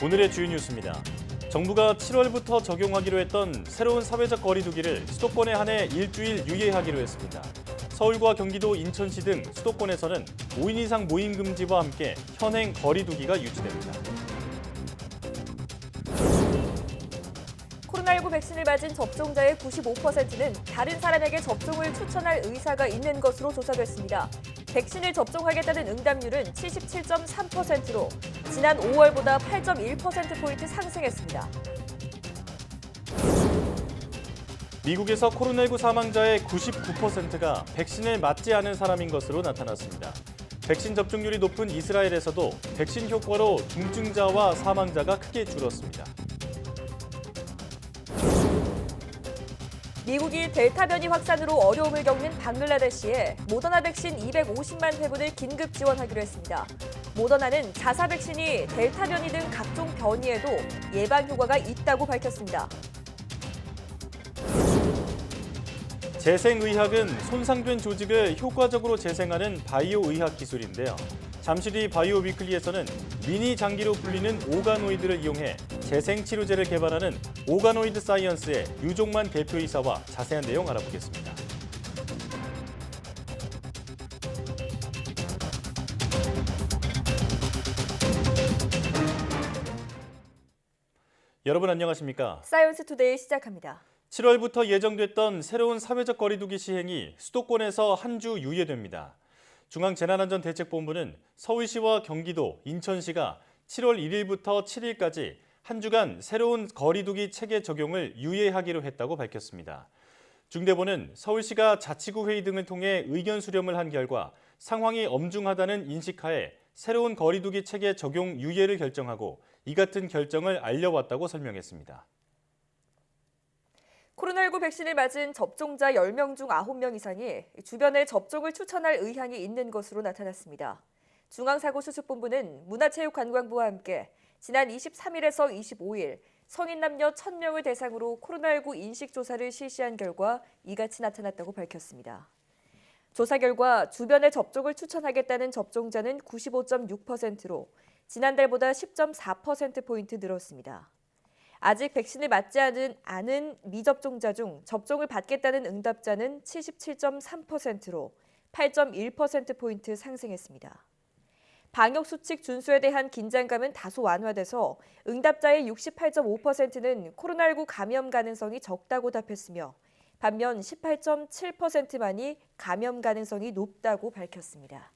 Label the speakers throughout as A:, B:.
A: 오늘의 주요 뉴스입니다. 정부가 7월부터 적용하기로 했던 새로운 사회적 거리두기를 수도권에 한해 일주일 유예하기로 했습니다. 서울과 경기도, 인천시 등 수도권에서는 5인 이상 모임 금지와 함께 현행 거리두기가 유지됩니다.
B: 코로나19 백신을 맞은 접종자의 95%는 다른 사람에게 접종을 추천할 의사가 있는 것으로 조사됐습니다. 백신을 접종하겠다는 응답률은 77.3%로 지난 5월보다 8.1%포인트 상승했습니다.
A: 미국에서 코로나19 사망자의 99%가 백신을 맞지 않은 사람인 것으로 나타났습니다. 백신 접종률이 높은 이스라엘에서도 백신 효과로 중증자와 사망자가 크게 줄었습니다.
B: 미국이 델타 변이 확산으로 어려움을 겪는 방글라데시에 모더나 백신 250만 회분을 긴급 지원하기로 했습니다. 모더나는 자사 백신이 델타 변이 등 각종 변이에도 예방 효과가 있다고 밝혔습니다.
A: 재생의학은 손상된 조직을 효과적으로 재생하는 바이오 의학 기술인데요. 잠시 뒤 바이오 위클리에서는 미니 장기로 불리는 오가노이드를 이용해 재생치료제를 개발하는 오가노이드 사이언스의 유종만 대표이사와 자세한 내용 알아보겠습니다. 여러분 안녕하십니까?
B: 사이언스 투데이 시작합니다.
A: 7월부터 예정됐던 새로운 사회적 거리두기 시행이 수도권에서 한 주 유예됩니다. 중앙재난안전대책본부는 서울시와 경기도, 인천시가 7월 1일부터 7일까지 한 주간 새로운 거리두기 체계 적용을 유예하기로 했다고 밝혔습니다. 중대본은 서울시가 자치구 회의 등을 통해 의견 수렴을 한 결과 상황이 엄중하다는 인식하에 새로운 거리두기 체계 적용 유예를 결정하고 이 같은 결정을 알려왔다고 설명했습니다.
B: 코로나19 백신을 맞은 접종자 10명 중 9명 이상이 주변에 접종을 추천할 의향이 있는 것으로 나타났습니다. 중앙사고수습본부는 문화체육관광부와 함께 지난 23일에서 25일 성인 남녀 1,000명을 대상으로 코로나19 인식조사를 실시한 결과 이같이 나타났다고 밝혔습니다. 조사 결과 주변에 접종을 추천하겠다는 접종자는 95.6%로 지난달보다 10.4%포인트 늘었습니다. 아직 백신을 맞지 않은 미접종자 중 접종을 받겠다는 응답자는 77.3%로 8.1%포인트 상승했습니다. 방역수칙 준수에 대한 긴장감은 다소 완화돼서 응답자의 68.5%는 코로나19 감염 가능성이 적다고 답했으며 반면 18.7%만이 감염 가능성이 높다고 밝혔습니다.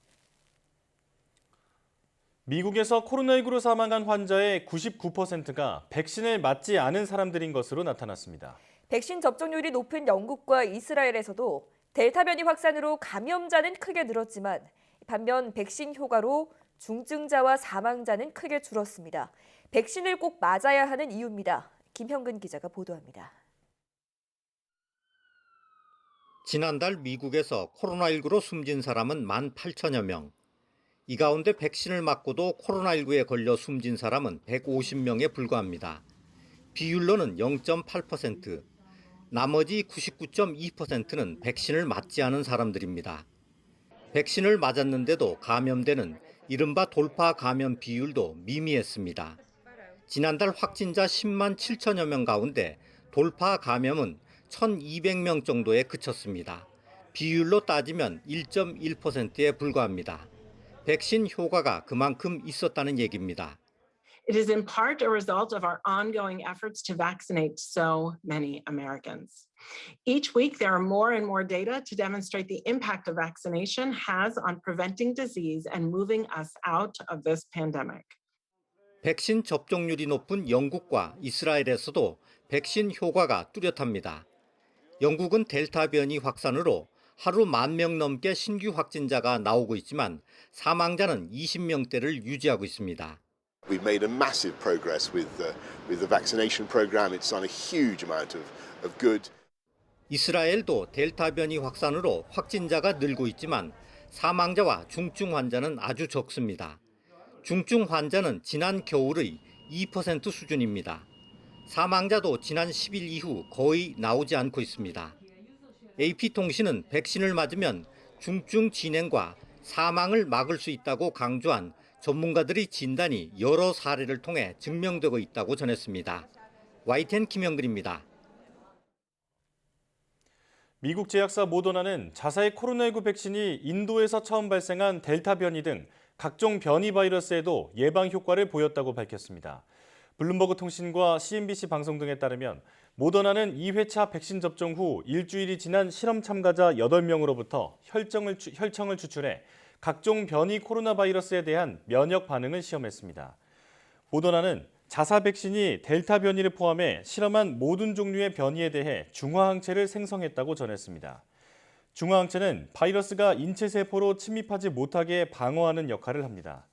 A: 미국에서 코로나19로 사망한 환자의 99%가 백신을 맞지 않은 사람들인 것으로 나타났습니다.
B: 백신 접종률이 높은 영국과 이스라엘에서도 델타 변이 확산으로 감염자는 크게 늘었지만 반면 백신 효과로 중증자와 사망자는 크게 줄었습니다. 백신을 꼭 맞아야 하는 이유입니다. 김형근 기자가 보도합니다.
C: 지난달 미국에서 코로나19로 숨진 사람은 18,000여 명. 이 가운데 백신을 맞고도 코로나19에 걸려 숨진 사람은 150명에 불과합니다. 비율로는 0.8%, 나머지 99.2%는 백신을 맞지 않은 사람들입니다. 백신을 맞았는데도 감염되는 이른바 돌파 감염 비율도 미미했습니다. 지난달 확진자 10만 7천여 명 가운데 돌파 감염은 1,200명 정도에 그쳤습니다. 비율로 따지면 1.1%에 불과합니다. 백신 효과가 그만큼 있었다는 얘기입니다.
D: It is in part a result of our ongoing efforts to vaccinate so many Americans. Each week, there are more and more data to demonstrate the impact of vaccination has on preventing disease and moving us out of this pandemic.
C: 백신 접종률이 높은 영국과 이스라엘에서도 백신 효과가 뚜렷합니다. 영국은 델타 변이 확산으로 하루 10,000명 넘게 신규 확진자가 나오고 있지만 사망자는 20명대를 유지하고 있습니다.
E: We've made a massive progress with the vaccination program. It's done a huge amount of good.
C: 이스라엘도 델타 변이 확산으로 확진자가 늘고 있지만 사망자와 중증 환자는 아주 적습니다. 중증 환자는 지난 겨울의 2% 수준입니다. 사망자도 지난 10일 이후 거의 나오지 않고 있습니다. AP통신은 백신을 맞으면 중증 진행과 사망을 막을 수 있다고 강조한 전문가들의 진단이 여러 사례를 통해 증명되고 있다고 전했습니다. YTN 김영근입니다.
A: 미국 제약사 모더나는 자사의 코로나19 백신이 인도에서 처음 발생한 델타 변이 등 각종 변이 바이러스에도 예방 효과를 보였다고 밝혔습니다. 블룸버그 통신과 CNBC 방송 등에 따르면 모더나는 2회차 백신 접종 후 일주일이 지난 실험 참가자 8명으로부터 혈청을 추출해 각종 변이 코로나 바이러스에 대한 면역 반응을 시험했습니다. 모더나는 자사 백신이 델타 변이를 포함해 실험한 모든 종류의 변이에 대해 중화항체를 생성했다고 전했습니다. 중화항체는 바이러스가 인체 세포로 침입하지 못하게 방어하는 역할을 합니다.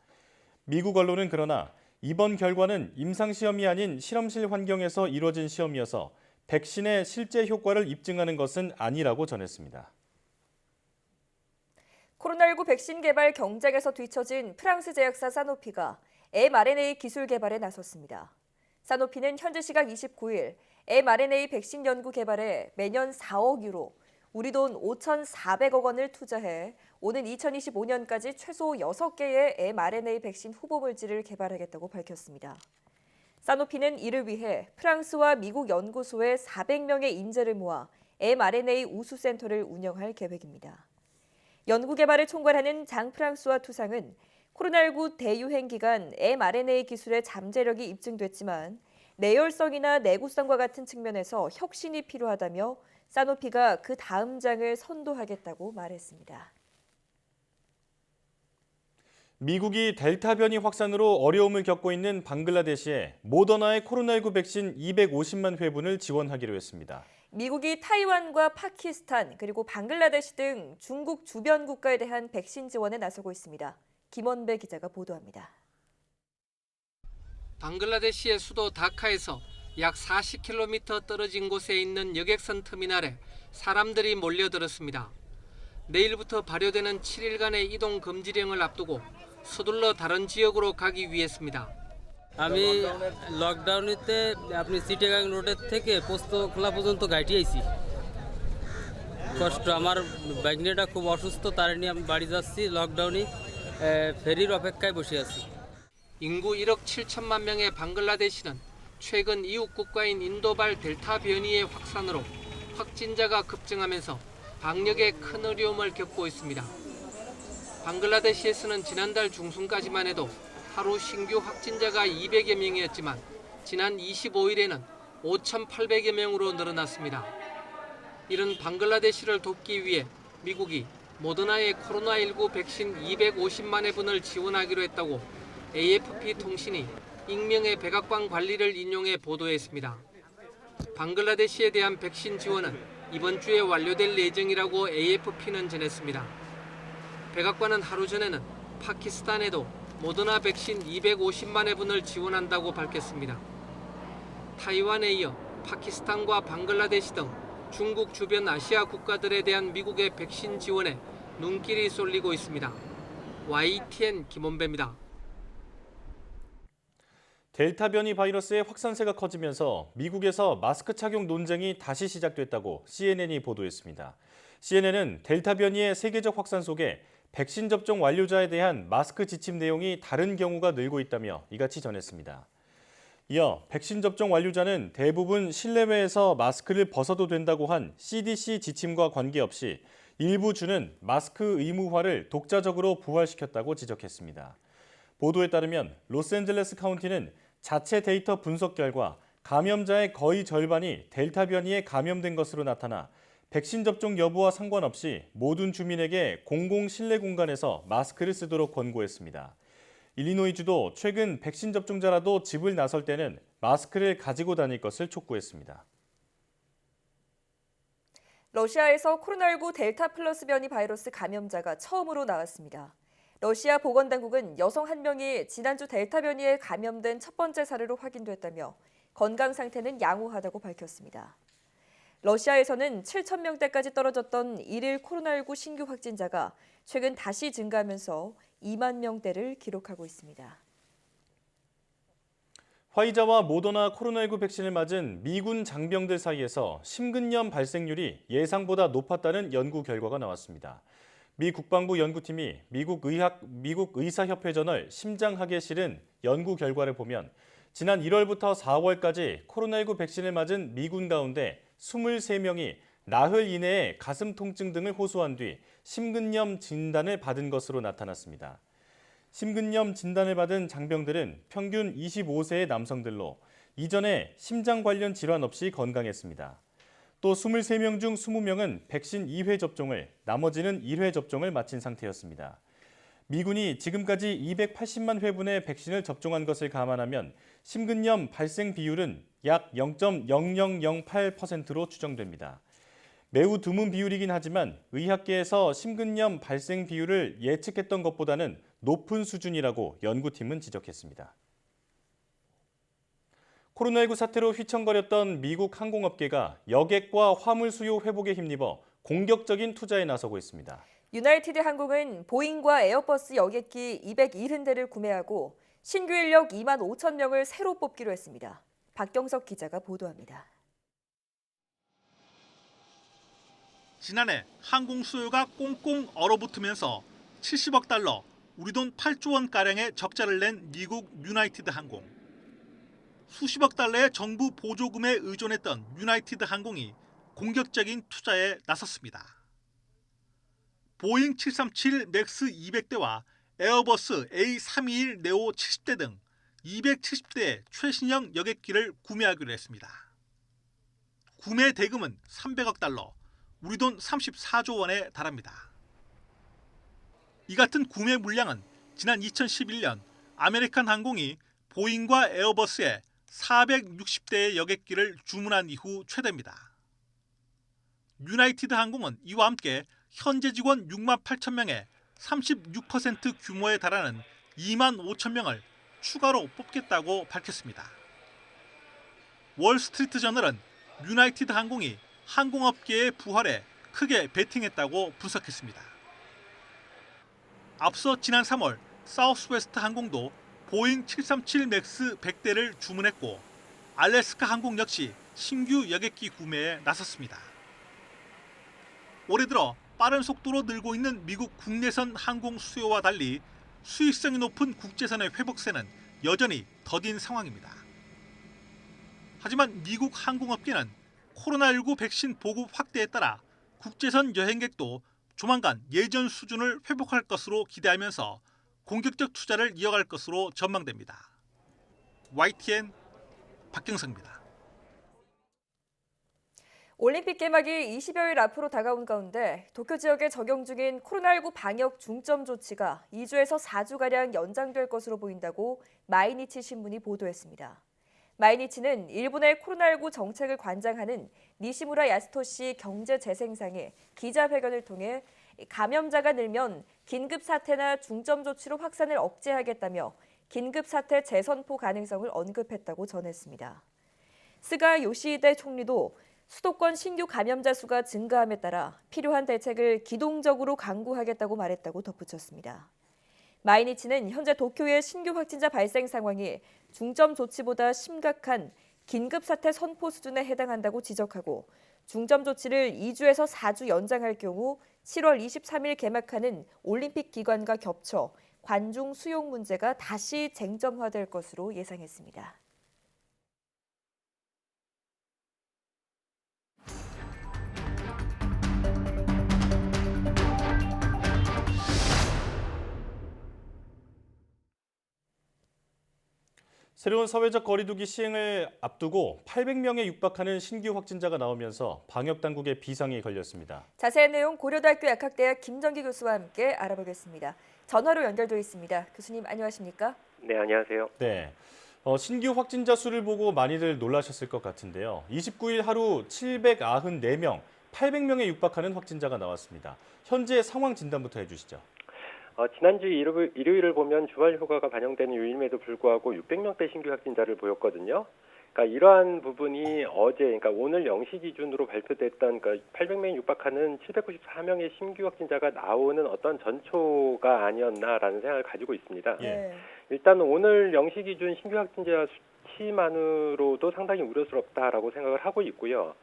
A: 미국 언론은 그러나 이번 결과는 임상시험이 아닌 실험실 환경에서 이뤄진 시험이어서 백신의 실제 효과를 입증하는 것은 아니라고 전했습니다.
B: 코로나19 백신 개발 경쟁에서 뒤처진 프랑스 제약사 사노피가 mRNA 기술 개발에 나섰습니다. 사노피는 현지 시각 29일 mRNA 백신 연구 개발에 매년 4억 유로, 우리 돈 5,400억 원을 투자해 오는 2025년까지 최소 6개의 mRNA 백신 후보 물질을 개발하겠다고 밝혔습니다. 사노피는 이를 위해 프랑스와 미국 연구소에 400명의 인재를 모아 mRNA 우수센터를 운영할 계획입니다. 연구 개발을 총괄하는 장 프랑스와 투상은 코로나19 대유행 기간 mRNA 기술의 잠재력이 입증됐지만 내열성이나 내구성과 같은 측면에서 혁신이 필요하다며 사노피가 그 다음 장을 선도하겠다고 말했습니다.
A: 미국이 델타 변이 확산으로 어려움을 겪고 있는 방글라데시에 모더나의 코로나19 백신 250만 회분을 지원하기로 했습니다.
B: 미국이 타이완과 파키스탄 그리고 방글라데시 등 중국 주변 국가에 대한 백신 지원에 나서고 있습니다. 김원배 기자가 보도합니다.
F: 방글라데시의 수도 다카에서 약 40km 떨어진 곳에 있는 여객선 터미널에 사람들이 몰려들었습니다. 내일부터 발효되는 7일간의 이동 금지령을 앞두고 서둘러 다른 지역으로 가기 위해서입니다.
G: আমি লকডাউনেতে আপনি চিটাগাং রোডের থেকে পোস্তখোলা পর্যন্ত গাড়ি আইছি কষ্ট আমার বাইকনিটা খুব অসুস্থ তার নিয়ে আমি বাড়ি যাচ্ছি লকডাউনে ফেরির অপেক্ষায় বসে আছি
F: 인구 1억 7천만 명의 방글라데시는 최근 이웃 국가인 인도발 델타 변이의 확산으로 확진자가 급증하면서 방역에 큰 어려움을 겪고 있습니다. 방글라데시에서는 지난달 중순까지만 해도 하루 신규 확진자가 200여 명이었지만 지난 25일에는 5,800여 명으로 늘어났습니다. 이런 방글라데시를 돕기 위해 미국이 모더나의 코로나19 백신 250만 회분을 지원하기로 했다고 AFP 통신이 익명의 백악관 관리를 인용해 보도했습니다. 방글라데시에 대한 백신 지원은 이번 주에 완료될 예정이라고 AFP는 전했습니다. 백악관은 하루 전에는 파키스탄에도 모더나 백신 250만 회분을 지원한다고 밝혔습니다. 타이완에 이어 파키스탄과 방글라데시 등 중국 주변 아시아 국가들에 대한 미국의 백신 지원에 눈길이 쏠리고 있습니다. YTN 김원배입니다.
A: 델타 변이 바이러스의 확산세가 커지면서 미국에서 마스크 착용 논쟁이 다시 시작됐다고 CNN이 보도했습니다. CNN은 델타 변이의 세계적 확산 속에 백신 접종 완료자에 대한 마스크 지침 내용이 다른 경우가 늘고 있다며 이같이 전했습니다. 이어 백신 접종 완료자는 대부분 실내외에서 마스크를 벗어도 된다고 한 CDC 지침과 관계없이 일부 주는 마스크 의무화를 독자적으로 부활시켰다고 지적했습니다. 보도에 따르면 로스앤젤레스 카운티는 자체 데이터 분석 결과 감염자의 거의 절반이 델타 변이에 감염된 것으로 나타나 백신 접종 여부와 상관없이 모든 주민에게 공공 실내 공간에서 마스크를 쓰도록 권고했습니다. 일리노이주도 최근 백신 접종자라도 집을 나설 때는 마스크를 가지고 다닐 것을 촉구했습니다.
B: 러시아에서 코로나19 델타 플러스 변이 바이러스 감염자가 처음으로 나왔습니다. 러시아 보건당국은 여성 한 명이 지난주 델타 변이에 감염된 첫 번째 사례로 확인됐다며 건강 상태는 양호하다고 밝혔습니다. 러시아에서는 7,000명대까지 떨어졌던 일일 코로나19 신규 확진자가 최근 다시 증가하면서 2만 명대를 기록하고 있습니다.
A: 화이자와 모더나 코로나19 백신을 맞은 미군 장병들 사이에서 심근염 발생률이 예상보다 높았다는 연구 결과가 나왔습니다. 미 국방부 연구팀이 미국 의사협회 저널 심장학에 실은 연구 결과를 보면 지난 1월부터 4월까지 코로나19 백신을 맞은 미군 가운데 23명이 나흘 이내에 가슴 통증 등을 호소한 뒤 심근염 진단을 받은 것으로 나타났습니다. 심근염 진단을 받은 장병들은 평균 25세의 남성들로 이전에 심장 관련 질환 없이 건강했습니다. 또 23명 중 20명은 백신 2회 접종을, 나머지는 1회 접종을 마친 상태였습니다. 미군이 지금까지 280만 회분의 백신을 접종한 것을 감안하면 심근염 발생 비율은 약 0.0008%로 추정됩니다. 매우 드문 비율이긴 하지만 의학계에서 심근염 발생 비율을 예측했던 것보다는 높은 수준이라고 연구팀은 지적했습니다. 코로나19 사태로 휘청거렸던 미국 항공업계가 여객과 화물 수요 회복에 힘입어 공격적인 투자에 나서고 있습니다.
B: 유나이티드 항공은 보잉과 에어버스 여객기 270대를 구매하고 신규 인력 2만 5천 명을 새로 뽑기로 했습니다. 박경석 기자가 보도합니다.
H: 지난해 항공 수요가 꽁꽁 얼어붙으면서 70억 달러, 우리 돈 8조 원가량의 적자를 낸 미국 유나이티드 항공. 수십억 달러의 정부 보조금에 의존했던 유나이티드 항공이 공격적인 투자에 나섰습니다. 보잉 737 맥스 200대와 에어버스 A321 네오 70대 등 270대의 최신형 여객기를 구매하기로 했습니다. 구매 대금은 300억 달러, 우리 돈 34조 원에 달합니다. 이 같은 구매 물량은 지난 2011년 아메리칸 항공이 보잉과 에어버스에 460대의 여객기를 주문한 이후 최대입니다. 유나이티드 항공은 이와 함께 현재 직원 6만 8천 명의 36% 규모에 달하는 2만 5천 명을 추가로 뽑겠다고 밝혔습니다. 월스트리트 저널은 유나이티드 항공이 항공업계의 부활에 크게 베팅했다고 분석했습니다. 앞서 지난 3월 사우스웨스트 항공도 보잉 737 맥스 100대를 주문했고 알래스카 항공 역시 신규 여객기 구매에 나섰습니다. 올해 들어 빠른 속도로 늘고 있는 미국 국내선 항공 수요와 달리 수익성이 높은 국제선의 회복세는 여전히 더딘 상황입니다. 하지만 미국 항공업계는 코로나19 백신 보급 확대에 따라 국제선 여행객도 조만간 예전 수준을 회복할 것으로 기대하면서 공격적 투자를 이어갈 것으로 전망됩니다. YTN 박경석입니다.
B: 올림픽 개막이 20여일 앞으로 다가온 가운데 도쿄 지역에 적용 중인 코로나19 방역 중점 조치가 2주에서 4주가량 연장될 것으로 보인다고 마이니치 신문이 보도했습니다. 마이니치는 일본의 코로나19 정책을 관장하는 니시무라 야스토시 경제재생상이 기자회견을 통해 감염자가 늘면 긴급사태나 중점 조치로 확산을 억제하겠다며 긴급사태 재선포 가능성을 언급했다고 전했습니다. 스가 요시히데 총리도 수도권 신규 감염자 수가 증가함에 따라 필요한 대책을 기동적으로 강구하겠다고 말했다고 덧붙였습니다. 마이니치는 현재 도쿄의 신규 확진자 발생 상황이 중점 조치보다 심각한 긴급사태 선포 수준에 해당한다고 지적하고 중점 조치를 2주에서 4주 연장할 경우 7월 23일 개막하는 올림픽 기간과 겹쳐 관중 수용 문제가 다시 쟁점화될 것으로 예상했습니다.
A: 새로운 사회적 거리두기 시행을 앞두고 800명에 육박하는 신규 확진자가 나오면서 방역당국의 비상이 걸렸습니다.
B: 자세한 내용 고려대학교 약학대학 김정기 교수와 함께 알아보겠습니다. 전화로 연결돼 있습니다. 교수님 안녕하십니까?
I: 네, 안녕하세요.
A: 네, 신규 확진자 수를 보고 많이들 놀라셨을 것 같은데요. 29일 하루 794명, 800명에 육박하는 확진자가 나왔습니다. 현재 상황 진단부터 해주시죠.
I: 지난주 일요일을 보면 주말 휴가가 반영되는 요일임에도 불구하고 600명대 신규 확진자를 보였거든요. 그러니까 이러한 부분이 어제, 그러니까 오늘 0시 기준으로 발표됐던 800명에 육박하는 794명의 신규 확진자가 나오는 어떤 전초가 아니었나라는 생각을 가지고 있습니다.
A: 예.
I: 일단 오늘 0시 기준 신규 확진자 수치만으로도 상당히 우려스럽다라고 생각을 하고 있고요.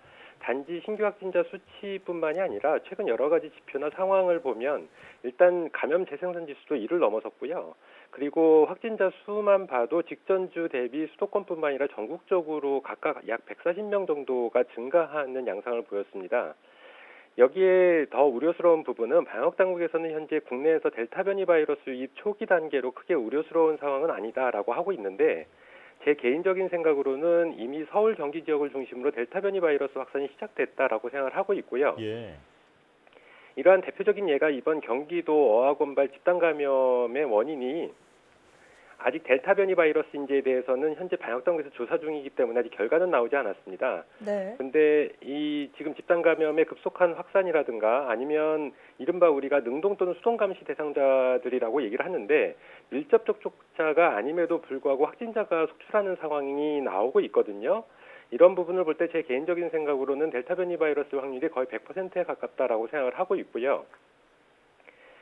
I: 단지 신규 확진자 수치뿐만이 아니라 최근 여러 가지 지표나 상황을 보면 일단 감염 재생산 지수도 1을 넘어섰고요. 그리고 확진자 수만 봐도 직전 주 대비 수도권뿐만 아니라 전국적으로 각각 약 140명 정도가 증가하는 양상을 보였습니다. 여기에 더 우려스러운 부분은 방역당국에서는 현재 국내에서 델타 변이 바이러스 유입 초기 단계로 크게 우려스러운 상황은 아니다라고 하고 있는데 제 개인적인 생각으로는 이미 서울, 경기 지역을 중심으로 델타 변이 바이러스 확산이 시작됐다라고 생각을 하고 있고요.
A: 예.
I: 이러한 대표적인 예가 이번 경기도 어학원발 집단 감염의 원인이 아직 델타 변이 바이러스인지에 대해서는 현재 방역당국에서 조사 중이기 때문에 아직 결과는 나오지 않았습니다.
B: 네.
I: 근데 이 지금 집단 감염의 급속한 확산이라든가 아니면 이른바 우리가 능동 또는 수동 감시 대상자들이라고 얘기를 하는데 밀접 접촉자가 아님에도 불구하고 확진자가 속출하는 상황이 나오고 있거든요. 이런 부분을 볼 때 제 개인적인 생각으로는 델타 변이 바이러스 확률이 거의 100%에 가깝다라고 생각을 하고 있고요.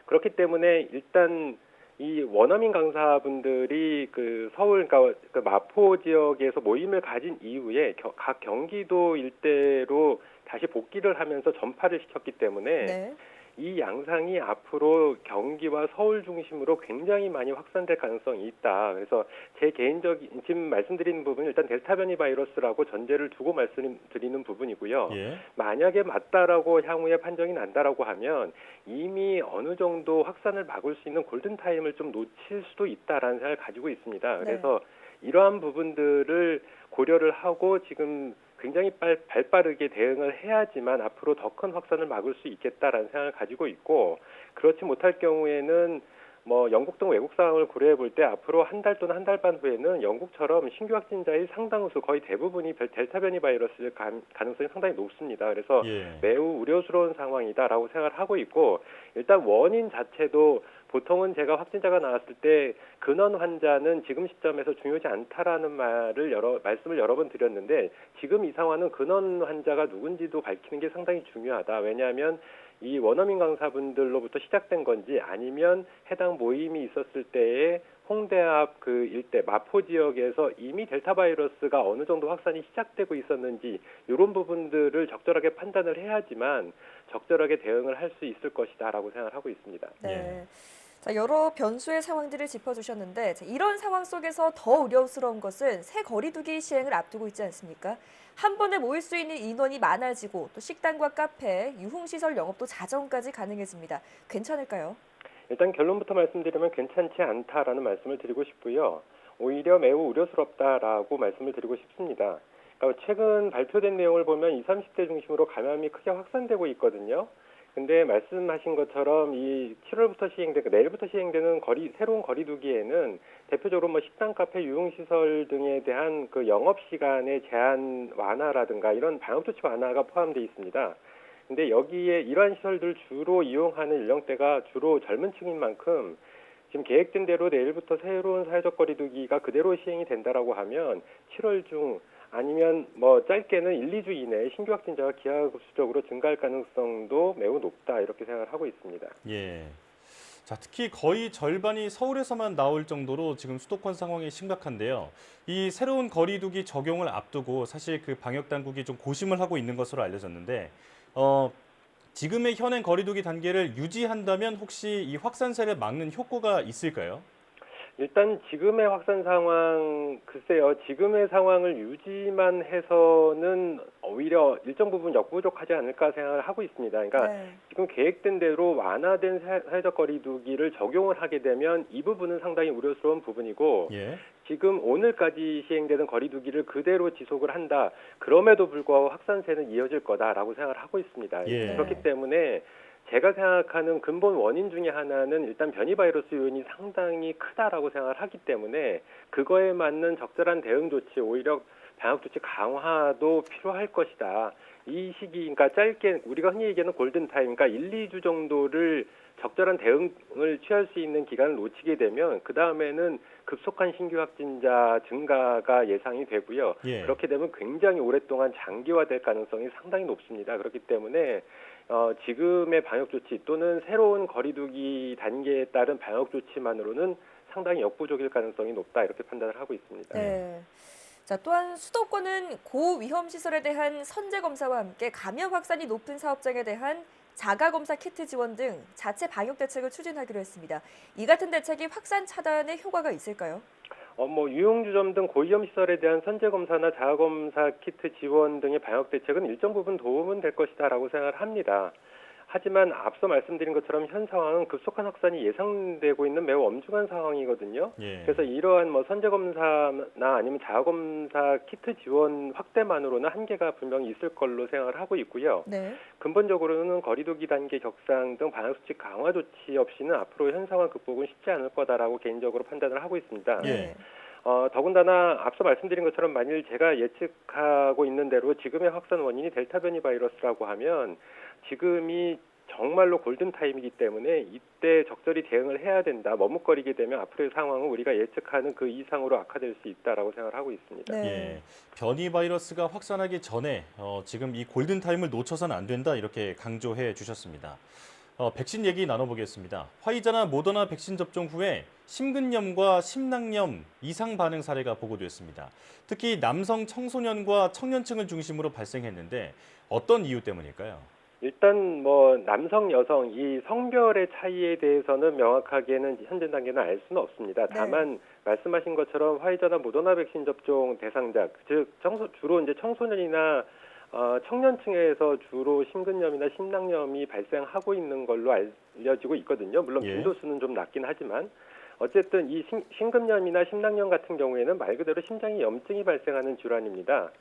I: 그렇기 때문에 일단 이 원어민 강사분들이 그 서울, 그러니까 그 마포 지역에서 모임을 가진 이후에 각 경기도 일대로 다시 복귀를 하면서 전파를 시켰기 때문에
B: 네.
I: 이 양상이 앞으로 경기와 서울 중심으로 굉장히 많이 확산될 가능성이 있다. 그래서 제 개인적인 지금 말씀드리는 부분은 일단 델타 변이 바이러스라고 전제를 두고 말씀드리는 부분이고요.
A: 예.
I: 만약에 맞다라고 향후에 판정이 난다라고 하면 이미 어느 정도 확산을 막을 수 있는 골든 타임을 좀 놓칠 수도 있다라는 생각을 가지고 있습니다. 그래서 이러한 부분들을 고려를 하고 지금 굉장히 발빠르게 대응을 해야지만 앞으로 더 큰 확산을 막을 수 있겠다라는 생각을 가지고 있고 그렇지 못할 경우에는 뭐 영국 등 외국 상황을 고려해 볼 때 앞으로 한 달 또는 한 달 반 후에는 영국처럼 신규 확진자의 상당수 거의 대부분이 델타 변이 바이러스 가능성이 상당히 높습니다. 그래서 매우 우려스러운 상황이다라고 생각을 하고 있고 일단 원인 자체도 보통은 제가 확진자가 나왔을 때 근원 환자는 지금 시점에서 중요하지 않다라는 말씀을 여러 번 드렸는데 지금 이 상황은 근원 환자가 누군지도 밝히는 게 상당히 중요하다. 왜냐하면 이 원어민 강사분들로부터 시작된 건지 아니면 해당 모임이 있었을 때에 홍대 앞 그 일대 마포 지역에서 이미 델타 바이러스가 어느 정도 확산이 시작되고 있었는지 이런 부분들을 적절하게 판단을 해야지만 적절하게 대응을 할 수 있을 것이다라고 생각을 하고 있습니다.
B: 네. 자, 여러 변수의 상황들을 짚어주셨는데 이런 상황 속에서 더 우려스러운 것은 새 거리두기 시행을 앞두고 있지 않습니까? 한 번에 모일 수 있는 인원이 많아지고 또 식당과 카페, 유흥시설 영업도 자정까지 가능해집니다. 괜찮을까요?
I: 일단 결론부터 말씀드리면 괜찮지 않다라는 말씀을 드리고 싶고요. 오히려 매우 우려스럽다라고 말씀을 드리고 싶습니다. 그러니까 최근 발표된 내용을 보면 20, 30대 중심으로 감염이 크게 확산되고 있거든요. 근데 말씀하신 것처럼 이 7월부터 내일부터 시행되는 새로운 거리두기에는 대표적으로 뭐 식당, 카페, 유흥시설 등에 대한 그 영업 시간의 제한 완화라든가 이런 방역 조치 완화가 포함되어 있습니다. 근데 여기에 이러한 시설들 주로 이용하는 연령대가 주로 젊은 층인 만큼 지금 계획된 대로 내일부터 새로운 사회적 거리두기가 그대로 시행이 된다라고 하면 7월 중 아니면 뭐 짧게는 1, 2주 이내에 신규 확진자가 기하급수적으로 증가할 가능성도 매우 높다 이렇게 생각을 하고 있습니다.
A: 예. 자, 특히 거의 절반이 서울에서만 나올 정도로 지금 수도권 상황이 심각한데요. 이 새로운 거리두기 적용을 앞두고 사실 그 방역 당국이 좀 고심을 하고 있는 것으로 알려졌는데 지금의 현행 거리두기 단계를 유지한다면 혹시 이 확산세를 막는 효과가 있을까요?
I: 일단 지금의 확산 상황, 글쎄요. 지금의 상황을 유지만 해서는 오히려 일정 부분 역부족하지 않을까 생각을 하고 있습니다. 그러니까 지금 계획된 대로 완화된 사회적 거리두기를 적용을 하게 되면 이 부분은 상당히 우려스러운 부분이고 지금 오늘까지 시행되는 거리두기를 그대로 지속을 한다. 그럼에도 불구하고 확산세는 이어질 거다라고 생각을 하고 있습니다. 그렇기 때문에 제가 생각하는 근본 원인 중에 하나는 일단 변이 바이러스 요인이 상당히 크다라고 생각을 하기 때문에 그거에 맞는 적절한 대응 조치, 오히려 방역 조치 강화도 필요할 것이다. 이 시기, 그러니까 짧게 우리가 흔히 얘기하는 골든 타임, 그러니까 1, 2주 정도를 적절한 대응을 취할 수 있는 기간을 놓치게 되면 그 다음에는 급속한 신규 확진자 증가가 예상이 되고요. 그렇게 되면 굉장히 오랫동안 장기화될 가능성이 상당히 높습니다. 그렇기 때문에 지금의 방역 조치 또는 새로운 거리두기 단계에 따른 방역 조치만으로는 상당히 역부족일 가능성이 높다 이렇게 판단을 하고 있습니다.
B: 네. 자, 또한 수도권은 고위험 시설에 대한 선제 검사와 함께 감염 확산이 높은 사업장에 대한 자가 검사 키트 지원 등 자체 방역 대책을 추진하기로 했습니다. 이 같은 대책이 확산 차단에 효과가 있을까요?
I: 유흥주점 등 고위험 시설에 대한 선제 검사나 자가 검사 키트 지원 등의 방역 대책은 일정 부분 도움은 될 것이다라고 생각을 합니다. 하지만 앞서 말씀드린 것처럼 현 상황은 급속한 확산이 예상되고 있는 매우 엄중한 상황이거든요.
A: 예.
I: 그래서 이러한 선제 검사나 아니면 자가 검사 키트 지원 확대만으로는 한계가 분명히 있을 걸로 생각을 하고 있고요.
B: 네.
I: 근본적으로는 거리두기 단계 격상 등 방역 수칙 강화 조치 없이는 앞으로 현 상황 극복은 쉽지 않을 거다라고 개인적으로 판단을 하고 있습니다.
A: 예.
I: 더군다나 앞서 말씀드린 것처럼 만일 제가 예측하고 있는 대로 지금의 확산 원인이 델타 변이 바이러스라고 하면 지금이 정말로 골든타임이기 때문에 이때 적절히 대응을 해야 된다. 머뭇거리게 되면 앞으로의 상황은 우리가 예측하는 그 이상으로 악화될 수 있다라고 생각을 하고 있습니다.
B: 네.
A: 예. 변이 바이러스가 확산하기 전에 지금 이 골든타임을 놓쳐서는 안 된다 이렇게 강조해 주셨습니다. 백신 얘기 나눠보겠습니다. 화이자나 모더나 백신 접종 후에 심근염과 심낭염 이상 반응 사례가 보고됐습니다. 특히 남성 청소년과 청년층을 중심으로 발생했는데 어떤 이유 때문일까요?
I: 일단 남성, 여성 이 성별의 차이에 대해서는 명확하게는 현재 단계는 알 수는 없습니다. 다만 말씀하신 것처럼 화이자나 모더나 백신 접종 대상자, 즉 주로 이제 청소년이나 청년층에서 주로 심근염이나 심낭염이 발생하고 있는 걸로 알려지고 있거든요. 물론 빈도수는 좀 낮긴 하지만 어쨌든 이 심근염이나 심낭염 같은 경우에는 말 그대로 심장에 염증이 발생하는 질환입니다.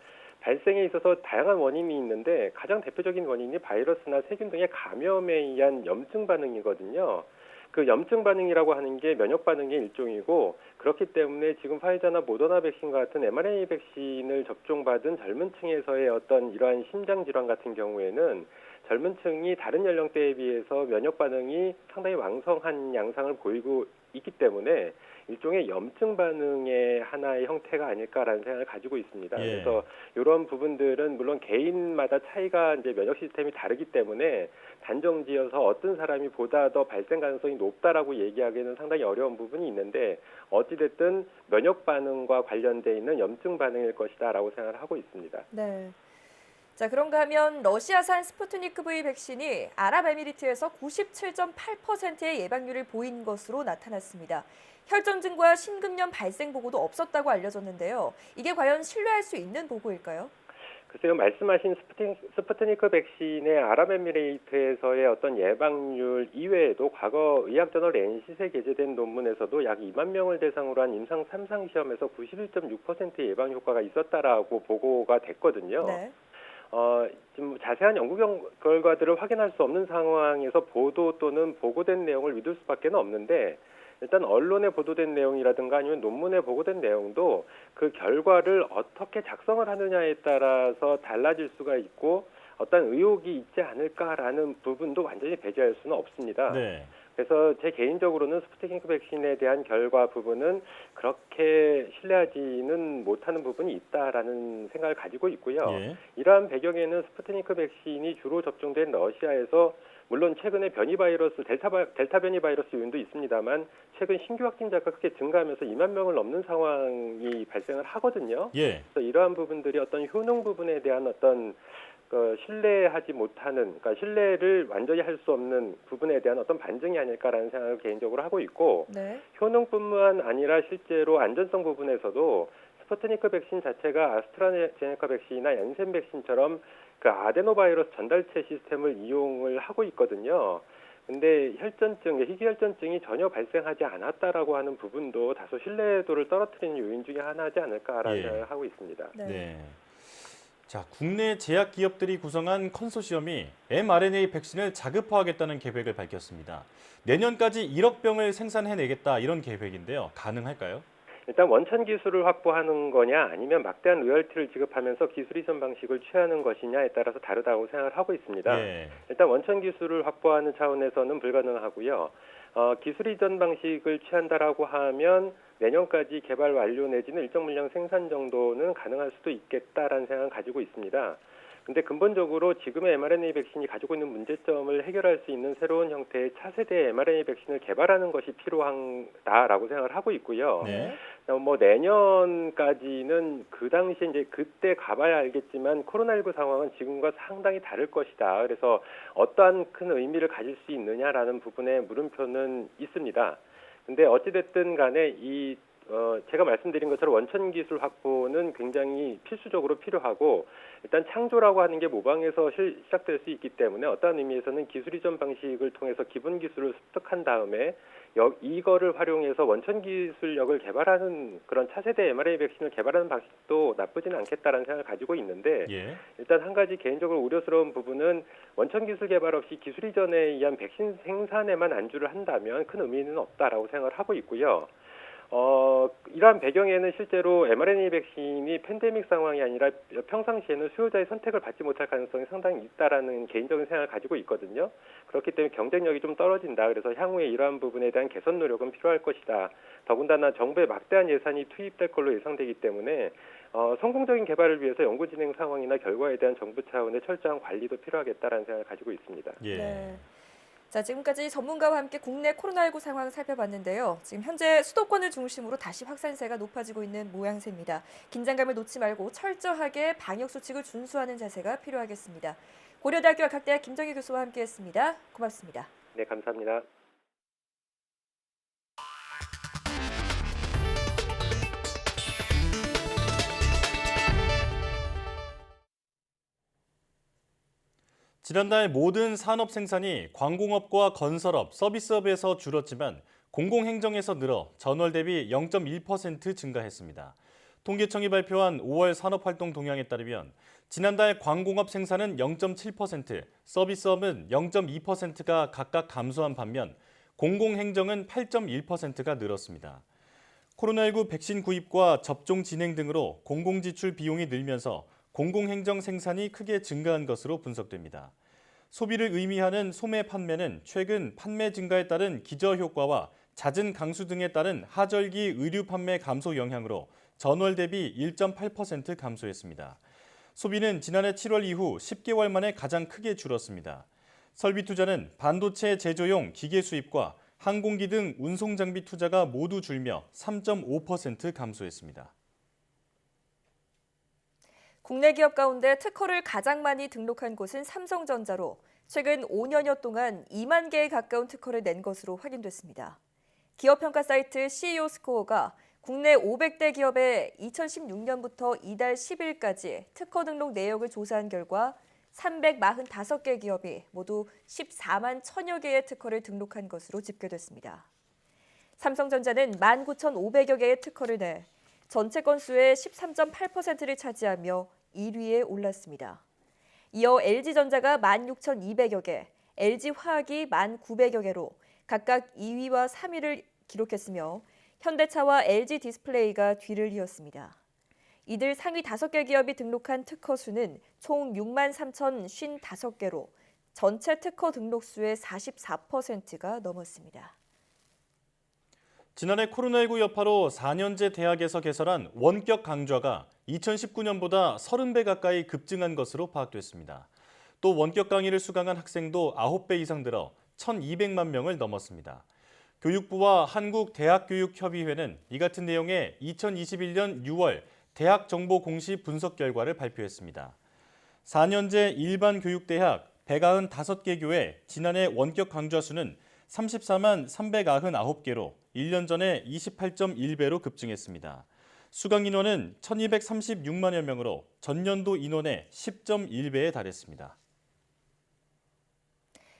I: 발생에 있어서 다양한 원인이 있는데 가장 대표적인 원인이 바이러스나 세균 등의 감염에 의한 염증 반응이거든요. 그 염증 반응이라고 하는 게 면역 반응의 일종이고 그렇기 때문에 지금 화이자나 모더나 백신 같은 mRNA 백신을 접종받은 젊은 층에서의 어떤 이러한 심장 질환 같은 경우에는 젊은 층이 다른 연령대에 비해서 면역 반응이 상당히 왕성한 양상을 보이고 있기 때문에 일종의 염증 반응의 하나의 형태가 아닐까라는 생각을 가지고 있습니다.
A: 예.
I: 그래서 이런 부분들은 물론 개인마다 차이가 이제 면역 시스템이 다르기 때문에 단정지어서 어떤 사람이 보다 더 발생 가능성이 높다라고 얘기하기에는 상당히 어려운 부분이 있는데 어찌됐든 면역 반응과 관련돼 있는 염증 반응일 것이다라고 생각을 하고 있습니다.
B: 네. 자, 그런가 하면 러시아산 스푸트니크 V 백신이 아랍에미리트에서 97.8%의 예방률을 보인 것으로 나타났습니다. 혈전증과 심근염 발생 보고도 없었다고 알려졌는데요. 이게 과연 신뢰할 수 있는 보고일까요?
I: 글쎄요, 말씀하신 스푸트니크 백신의 아랍에미레이트에서의 어떤 예방률 이외에도 과거 의학저널 랜시스에 게재된 논문에서도 약 2만 명을 대상으로 한 임상 3상 시험에서 91.6%의 예방 효과가 있었다라고 보고가 됐거든요.
B: 네.
I: 좀 자세한 연구 결과들을 확인할 수 없는 상황에서 보도 또는 보고된 내용을 믿을 수밖에 없는데 일단 언론에 보도된 내용이라든가 아니면 논문에 보고된 내용도 그 결과를 어떻게 작성을 하느냐에 따라서 달라질 수가 있고 어떤 의혹이 있지 않을까라는 부분도 완전히 배제할 수는 없습니다.
A: 네.
I: 그래서 제 개인적으로는 스푸트니크 백신에 대한 결과 부분은 그렇게 신뢰하지는 못하는 부분이 있다라는 생각을 가지고 있고요.
A: 예.
I: 이러한 배경에는 스푸트니크 백신이 주로 접종된 러시아에서 물론 최근에 변이 바이러스 델타 변이 바이러스 요인도 있습니다만 최근 신규 확진자가 크게 증가하면서 2만 명을 넘는 상황이 발생을 하거든요.
A: 예.
I: 그래서 이러한 부분들이 어떤 효능 부분에 대한 어떤 신뢰하지 못하는, 그러니까 신뢰를 완전히 할 수 없는 부분에 대한 어떤 반증이 아닐까라는 생각을 개인적으로 하고 있고
B: 네.
I: 효능뿐만 아니라 실제로 안전성 부분에서도 스푸트니크 백신 자체가 아스트라제네카 백신이나 얀센 백신처럼 그 아데노바이러스 전달체 시스템을 이용을 하고 있거든요. 근데 희귀혈전증이 전혀 발생하지 않았다라고 하는 부분도 다소 신뢰도를 떨어뜨리는 요인 중에 하나지 않을까라는 생각을 하고 있습니다.
A: 네. 자, 국내 제약 기업들이 구성한 컨소시엄이 mRNA 백신을 자급화하겠다는 계획을 밝혔습니다. 내년까지 1억 병을 생산해내겠다 이런 계획인데요. 가능할까요?
I: 일단 원천 기술을 확보하는 거냐 아니면 막대한 로열티를 지급하면서 기술 이전 방식을 취하는 것이냐에 따라서 다르다고 생각을 하고 있습니다.
A: 예.
I: 일단 원천 기술을 확보하는 차원에서는 불가능하고요. 기술 이전 방식을 취한다라고 하면 내년까지 개발 완료 내지는 일정 물량 생산 정도는 가능할 수도 있겠다라는 생각을 가지고 있습니다. 근데 근본적으로 지금의 mRNA 백신이 가지고 있는 문제점을 해결할 수 있는 새로운 형태의 차세대 mRNA 백신을 개발하는 것이 필요하다라고 생각을 하고 있고요.
A: 네.
I: 뭐 내년까지는 그 당시에 이제 그때 가봐야 알겠지만 코로나19 상황은 지금과 상당히 다를 것이다. 그래서 어떠한 큰 의미를 가질 수 있느냐라는 부분에 물음표는 있습니다. 근데 어찌됐든 간에 제가 말씀드린 것처럼 원천 기술 확보는 굉장히 필수적으로 필요하고 일단 창조라고 하는 게 모방에서 시작될 수 있기 때문에 어떠한 의미에서는 기술 이전 방식을 통해서 기본 기술을 습득한 다음에 이거를 활용해서 원천 기술력을 개발하는 그런 차세대 mRNA 백신을 개발하는 방식도 나쁘지는 않겠다라는 생각을 가지고 있는데
A: 예.
I: 일단 한 가지 개인적으로 우려스러운 부분은 원천 기술 개발 없이 기술 이전에 의한 백신 생산에만 안주를 한다면 큰 의미는 없다라고 생각을 하고 있고요. 이러한 배경에는 실제로 mRNA 백신이 팬데믹 상황이 아니라 평상시에는 수요자의 선택을 받지 못할 가능성이 상당히 있다라는 개인적인 생각을 가지고 있거든요. 그렇기 때문에 경쟁력이 좀 떨어진다. 그래서 향후에 이러한 부분에 대한 개선 노력은 필요할 것이다. 더군다나 정부의 막대한 예산이 투입될 걸로 예상되기 때문에 성공적인 개발을 위해서 연구 진행 상황이나 결과에 대한 정부 차원의 철저한 관리도 필요하겠다라는 생각을 가지고 있습니다.
A: 예.
B: 네. 자, 지금까지 전문가와 함께 국내 코로나19 상황 살펴봤는데요. 지금 현재 수도권을 중심으로 다시 확산세가 높아지고 있는 모양새입니다. 긴장감을 놓지 말고 철저하게 방역수칙을 준수하는 자세가 필요하겠습니다. 고려대학교 약학대학 김정희 교수와 함께했습니다. 고맙습니다.
I: 네, 감사합니다.
A: 지난달 모든 산업 생산이 광공업과 건설업, 서비스업에서 줄었지만 공공행정에서 늘어 전월 대비 0.1% 증가했습니다. 통계청이 발표한 5월 산업활동 동향에 따르면 지난달 광공업 생산은 0.7%, 서비스업은 0.2%가 각각 감소한 반면 공공행정은 8.1%가 늘었습니다. 코로나19 백신 구입과 접종 진행 등으로 공공지출 비용이 늘면서 공공행정 생산이 크게 증가한 것으로 분석됩니다. 소비를 의미하는 소매 판매는 최근 판매 증가에 따른 기저효과와 잦은 강수 등에 따른 하절기 의류 판매 감소 영향으로 전월 대비 1.8% 감소했습니다. 소비는 지난해 7월 이후 10개월 만에 가장 크게 줄었습니다. 설비 투자는 반도체 제조용 기계 수입과 항공기 등 운송 장비 투자가 모두 줄며 3.5% 감소했습니다.
B: 국내 기업 가운데 특허를 가장 많이 등록한 곳은 삼성전자로 최근 5년여 동안 2만 개에 가까운 특허를 낸 것으로 확인됐습니다. 기업 평가 사이트 CEO 스코어가 국내 500대 기업의 2016년부터 이달 10일까지 특허 등록 내역을 조사한 결과 345개 기업이 모두 14만 1000여 개의 특허를 등록한 것으로 집계됐습니다. 삼성전자는 19,500여 개의 특허를 내 전체 건수의 13.8%를 차지하며 1위에 올랐습니다. 이어 LG전자가 16,200여 개, LG화학이 1,900여 개로 각각 2위와 3위를 기록했으며 현대차와 LG디스플레이가 뒤를 이었습니다. 이들 상위 5개 기업이 등록한 특허 수는 총 63,055개로 전체 특허 등록 수의 44%가 넘었습니다.
A: 지난해 코로나19 여파로 4년제 대학에서 개설한 원격 강좌가 2019년보다 30배 가까이 급증한 것으로 파악됐습니다. 또 원격 강의를 수강한 학생도 9배 이상 늘어 1,200만 명을 넘었습니다. 교육부와 한국대학교육협의회는 이 같은 내용의 2021년 6월 대학정보 공시 분석 결과를 발표했습니다. 4년제 일반 교육대학 195개 교회 지난해 원격 강좌 수는 34만 399개로 1년 전에 28.1배로 급증했습니다. 수강 인원은 1,236만여 명으로 전년도 인원의 10.1배에 달했습니다.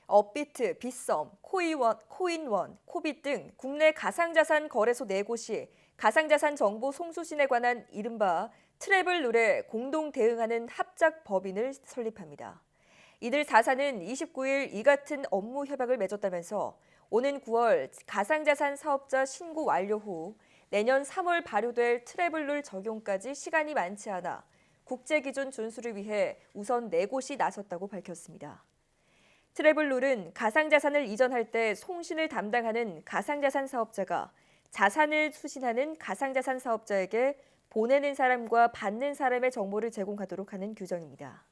B: 업비트, 빗썸, 코인원, 코빗 등 국내 가상자산 거래소 4곳이 가상자산 정보 송수신에 관한 이른바 트래블룰에 공동 대응하는 합작 법인을 설립합니다. 이들 4사는 29일 이 같은 업무 협약을 맺었다면서 오는 9월 가상자산 사업자 신고 완료 후 내년 3월 발효될 트래블룰 적용까지 시간이 많지 않아 국제기준 준수를 위해 우선 4곳이 나섰다고 밝혔습니다. 트래블룰은 가상자산을 이전할 때 송신을 담당하는 가상자산 사업자가 자산을 수신하는 가상자산 사업자에게 보내는 사람과 받는 사람의 정보를 제공하도록 하는 규정입니다.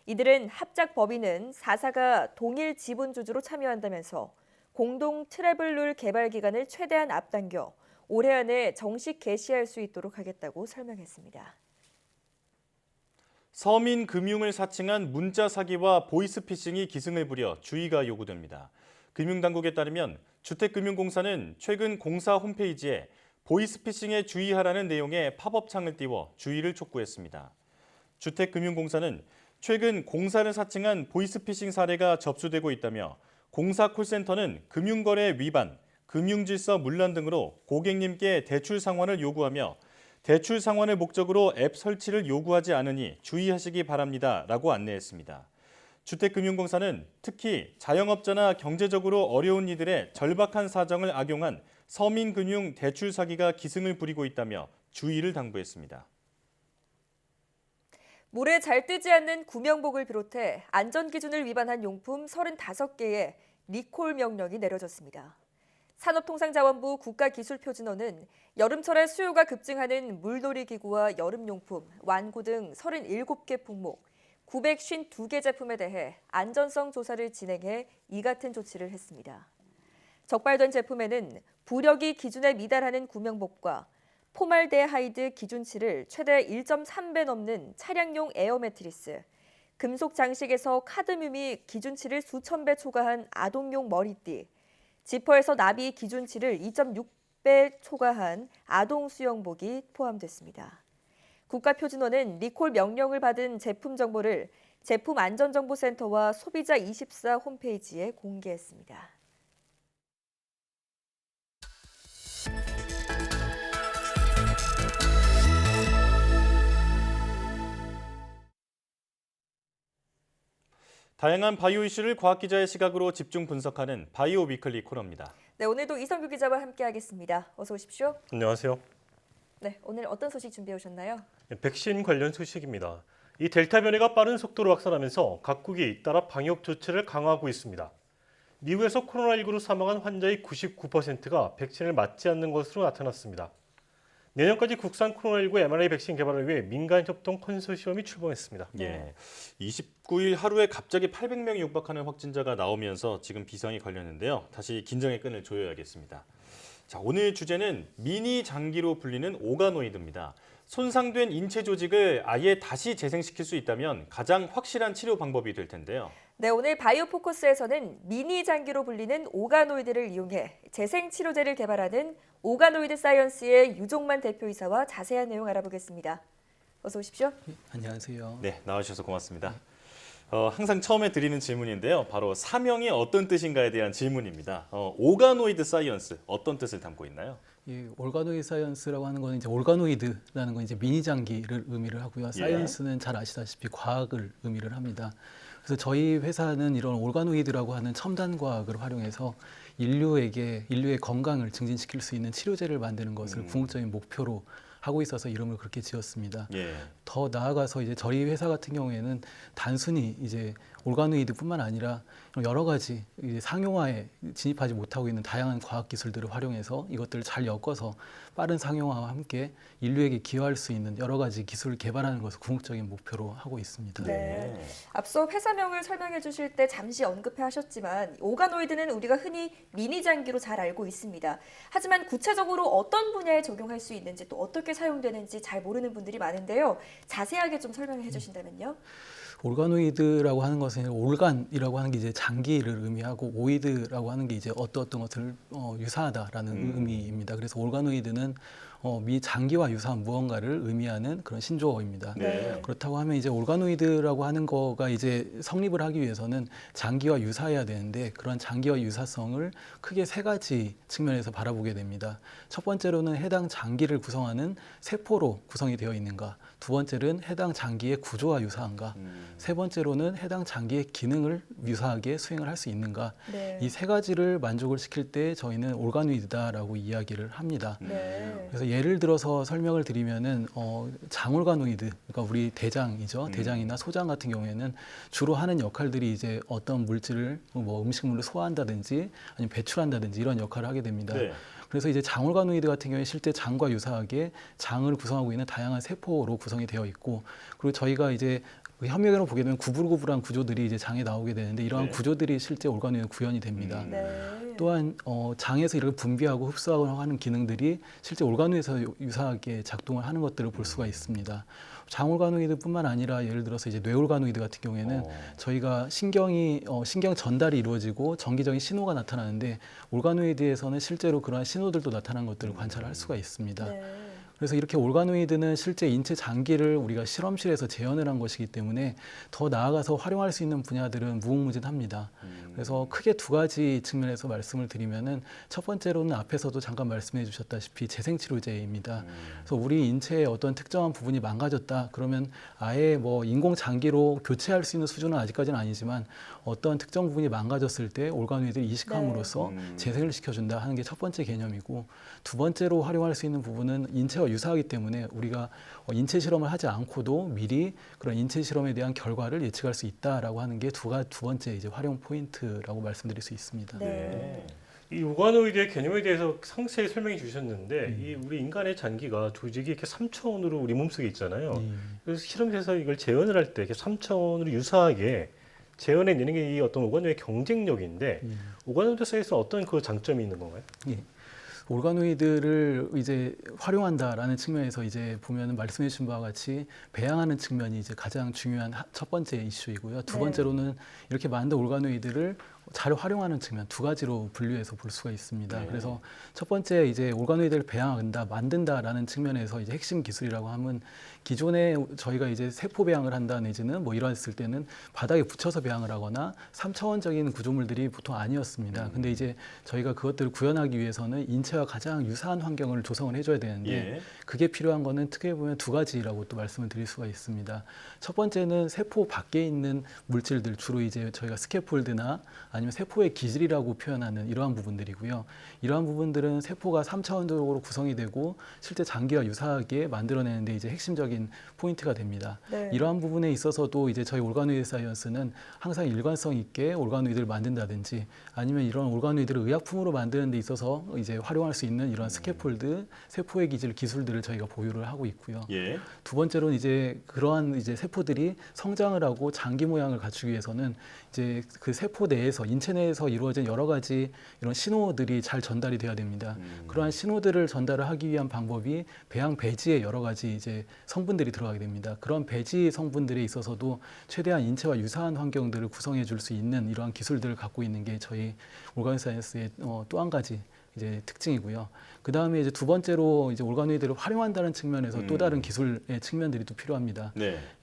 B: 이들은 합작 법인은 4사가 동일 지분 주주로 참여한다면서 공동 트래블룰 개발 기간을 최대한 앞당겨 올해 안에 정식 개시할 수 있도록 하겠다고 설명했습니다.
A: 서민금융을 사칭한 문자 사기와 보이스피싱이 기승을 부려 주의가 요구됩니다. 금융당국에 따르면 주택금융공사는 최근 공사 홈페이지에 보이스피싱에 주의하라는 내용의 팝업창을 띄워 주의를 촉구했습니다. 주택금융공사는 최근 공사를 사칭한 보이스피싱 사례가 접수되고 있다며 공사 콜센터는 금융거래 위반, 금융질서 문란 등으로 고객님께 대출 상환을 요구하며 대출 상환을 목적으로 앱 설치를 요구하지 않으니 주의하시기 바랍니다 라고 안내했습니다. 주택금융공사는 특히 자영업자나 경제적으로 어려운 이들의 절박한 사정을 악용한 서민금융 대출 사기가 기승을 부리고 있다며 주의를 당부했습니다.
B: 물에 잘 뜨지 않는 구명복을 비롯해 안전기준을 위반한 용품 35개에 리콜 명령이 내려졌습니다. 산업통상자원부 국가기술표준원은 여름철에 수요가 급증하는 물놀이기구와 여름용품, 완구 등 37개 품목, 952개 제품에 대해 안전성 조사를 진행해 이 같은 조치를 했습니다. 적발된 제품에는 부력이 기준에 미달하는 구명복과 포말데하이드 기준치를 최대 1.3배 넘는 차량용 에어 매트리스, 금속 장식에서 카드뮴이 기준치를 수천 배 초과한 아동용 머리띠, 지퍼에서 납이 기준치를 2.6배 초과한 아동 수영복이 포함됐습니다. 국가표준원은 리콜 명령을 받은 제품 정보를 제품안전정보센터와 소비자24 홈페이지에 공개했습니다.
A: 다양한 바이오 이슈를 과학기자의 시각으로 집중 분석하는 바이오 위클리 코너입니다.
B: 네, 오늘도 이성규 기자와 함께하겠습니다. 어서 오십시오.
J: 안녕하세요.
B: 네, 오늘 어떤 소식 준비해 오셨나요?
J: 백신 관련 소식입니다. 이 델타 변이가 빠른 속도로 확산하면서 각국이 잇따라 방역 조치를 강화하고 있습니다. 미국에서 코로나19로 사망한 환자의 99%가 백신을 맞지 않는 것으로 나타났습니다. 내년까지 국산 코로나19 mRNA 백신 개발을 위해 민간협동 컨소시엄이 출범했습니다.
A: 예, 29일 하루에 갑자기 800명이 육박하는 확진자가 나오면서 지금 비상이 걸렸는데요. 다시 긴장의 끈을 조여야겠습니다. 자, 오늘 주제는 미니 장기로 불리는 오가노이드입니다. 손상된 인체 조직을 아예 다시 재생시킬 수 있다면 가장 확실한 치료 방법이 될 텐데요.
B: 네, 오늘 바이오 포커스에서는 미니 장기로 불리는 오가노이드를 이용해 재생 치료제를 개발하는 오가노이드 사이언스의 유종만 대표이사와 자세한 내용 알아보겠습니다. 어서 오십시오.
K: 안녕하세요.
A: 네, 나와주셔서 고맙습니다. 항상 처음에 드리는 질문인데요. 바로 사명이 어떤 뜻인가에 대한 질문입니다. 오가노이드 사이언스, 어떤 뜻을 담고 있나요?
K: 이 올가노이드 사이언스라고 하는 거는 이제 올가노이드라는 건 이제 미니 장기를 의미를 하고요. 사이언스는 잘 아시다시피 과학을 의미를 합니다. 그래서 저희 회사는 이런 올가노이드라고 하는 첨단 과학을 활용해서 인류의 건강을 증진시킬 수 있는 치료제를 만드는 것을 궁극적인 목표로 하고 있어서 이름을 그렇게 지었습니다. 더 나아가서 이제 저희 회사 같은 경우에는 단순히 이제 올가노이드뿐만 아니라 여러 가지 이제 상용화에 진입하지 못하고 있는 다양한 과학 기술들을 활용해서 이것들을 잘 엮어서 빠른 상용화와 함께 인류에게 기여할 수 있는 여러 가지 기술을 개발하는 것을 궁극적인 목표로 하고 있습니다.
B: 네. 앞서 회사명을 설명해 주실 때 잠시 언급해 하셨지만 오가노이드는 우리가 흔히 미니 장기로 잘 알고 있습니다. 하지만 구체적으로 어떤 분야에 적용할 수 있는지 또 어떻게 사용되는지 잘 모르는 분들이 많은데요. 자세하게 좀 설명해 주신다면요.
K: 올가노이드라고 하는 것은 올간이라고 하는 게 이제 장기를 의미하고 오이드라고 하는 게 이제 어떤 것을 유사하다라는 의미입니다. 그래서 올가노이드는 장기와 유사한 무언가를 의미하는 그런 신조어입니다.
B: 네.
K: 그렇다고 하면 이제 올가노이드라고 하는 거가 이제 성립을 하기 위해서는 장기와 유사해야 되는데 그런 장기와 유사성을 크게 세 가지 측면에서 바라보게 됩니다. 첫 번째로는 해당 장기를 구성하는 세포로 구성이 되어 있는가, 두 번째는 해당 장기의 구조와 유사한가, 세 번째로는 해당 장기의 기능을 유사하게 수행을 할 수 있는가.
B: 네.
K: 이 세 가지를 만족을 시킬 때 저희는 올가노이드다라고 이야기를 합니다.
B: 네.
K: 그래서 예를 들어서 설명을 드리면은 장올가노이드, 그러니까 우리 대장이죠. 대장이나 소장 같은 경우에는 주로 하는 역할들이 이제 어떤 물질을 음식물을 소화한다든지 아니면 배출한다든지 이런 역할을 하게 됩니다.
A: 네.
K: 그래서 이제 장올가노이드 같은 경우에 실제 장과 유사하게 장을 구성하고 있는 다양한 세포로 구성이 되어 있고, 그리고 저희가 이제 현미경으로 보게 되면 구불구불한 구조들이 이제 장에 나오게 되는데 이러한
A: 네.
K: 구조들이 실제 올가노이드 구현이 됩니다.
B: 네.
K: 또한 장에서 이렇게 분비하고 흡수하고 하는 기능들이 실제 올가노이드에서 유사하게 작동을 하는 것들을 볼 수가 있습니다. 장올가노이드뿐만 아니라 예를 들어서 이제 뇌올가노이드 같은 경우에는 저희가 신경 전달이 이루어지고 정기적인 신호가 나타나는데 올가노이드에서는 실제로 그러한 신호들도 나타나는 것들을 관찰할 수가 있습니다.
B: 네.
K: 그래서 이렇게 올가노이드는 실제 인체 장기를 우리가 실험실에서 재현을 한 것이기 때문에 더 나아가서 활용할 수 있는 분야들은 무궁무진합니다. 그래서 크게 두 가지 측면에서 말씀을 드리면은 첫 번째로는 앞에서도 잠깐 말씀해 주셨다시피 재생치료제입니다. 그래서 우리 인체의 어떤 특정한 부분이 망가졌다 그러면 아예 뭐 인공 장기로 교체할 수 있는 수준은 아직까지는 아니지만 어떤 특정 부분이 망가졌을 때 올가노이드를 이식함으로써 재생을 시켜준다 하는 게 첫 번째 개념이고 두 번째로 활용할 수 있는 부분은 인체와 유사하기 때문에 우리가 인체 실험을 하지 않고도 미리 그런 인체 실험에 대한 결과를 예측할 수 있다라고 하는 게 두 번째 이제 활용 포인트라고 말씀드릴 수 있습니다.
B: 네.
J: 이 오가노이드의 개념에 대해서 상세히 설명해 주셨는데 이 우리 인간의 장기가 조직이 이렇게 3차원으로 우리 몸속에 있잖아요. 그래서 실험실에서 이걸 재현을 할 때 이렇게 3차원으로 유사하게 재현해내는 게 이 어떤 오가노이드의 경쟁력인데 오가노이드 사이에서 어떤 그 장점이 있는 건가요?
K: 예. 올가노이드를 이제 활용한다라는 측면에서 이제 보면 말씀해 주신 바와 같이 배양하는 측면이 이제 가장 중요한 첫 번째 이슈이고요. 두 번째로는 이렇게 만든 올가노이드를 잘 활용하는 측면 두 가지로 분류해서 볼 수가 있습니다. 그래서 첫 번째 이제 올가노이드를 배양한다, 만든다라는 측면에서 이제 핵심 기술이라고 하면 기존에 저희가 이제 세포 배양을 한다 내지는 뭐 이랬을 때는 바닥에 붙여서 배양을 하거나 3차원적인 구조물들이 보통 아니었습니다. 근데 이제 저희가 그것들을 구현하기 위해서는 인체와 가장 유사한 환경을 조성을 해줘야 되는데 그게 필요한 거는 크게 보면 두 가지라고 또 말씀을 드릴 수가 있습니다. 첫 번째는 세포 밖에 있는 물질들 주로 이제 저희가 스캐폴드나 아니면 세포의 기질이라고 표현하는 이러한 부분들이고요. 이러한 부분들은 세포가 3차원적으로 구성이 되고 실제 장기와 유사하게 만들어내는데 이제 핵심적인 포인트가 됩니다. 이러한 부분에 있어서도 이제 저희 올가노이드 사이언스는 항상 일관성 있게 올가노이드를 만든다든지 아니면 이런 올가노이드를 의약품으로 만드는 데 있어서 이제 활용할 수 있는 이런 스캐폴드, 세포의 기질 기술들을 저희가 보유를 하고 있고요. 두 번째로는 이제 그러한 이제 세포들이 성장을 하고 장기 모양을 갖추기 위해서는 이제 그 세포 내에서 인체 내에서 이루어진 여러 가지 이런 신호들이 잘 전달이 돼야 됩니다. 그러한 신호들을 전달을 하기 위한 방법이 배양 배지에 여러 가지 이제 성분들이 들어가게 됩니다. 그런 배지 성분들에 있어서도 최대한 인체와 유사한 환경들을 구성해 줄 수 있는 이러한 기술들을 갖고 있는 게 저희 올가노이드 사이언스의 또 한 가지 이제 특징이고요. 그 다음에 이제 두 번째로 이제 올가노이드를 활용한다는 측면에서 또 다른 기술의 측면들이 또 필요합니다.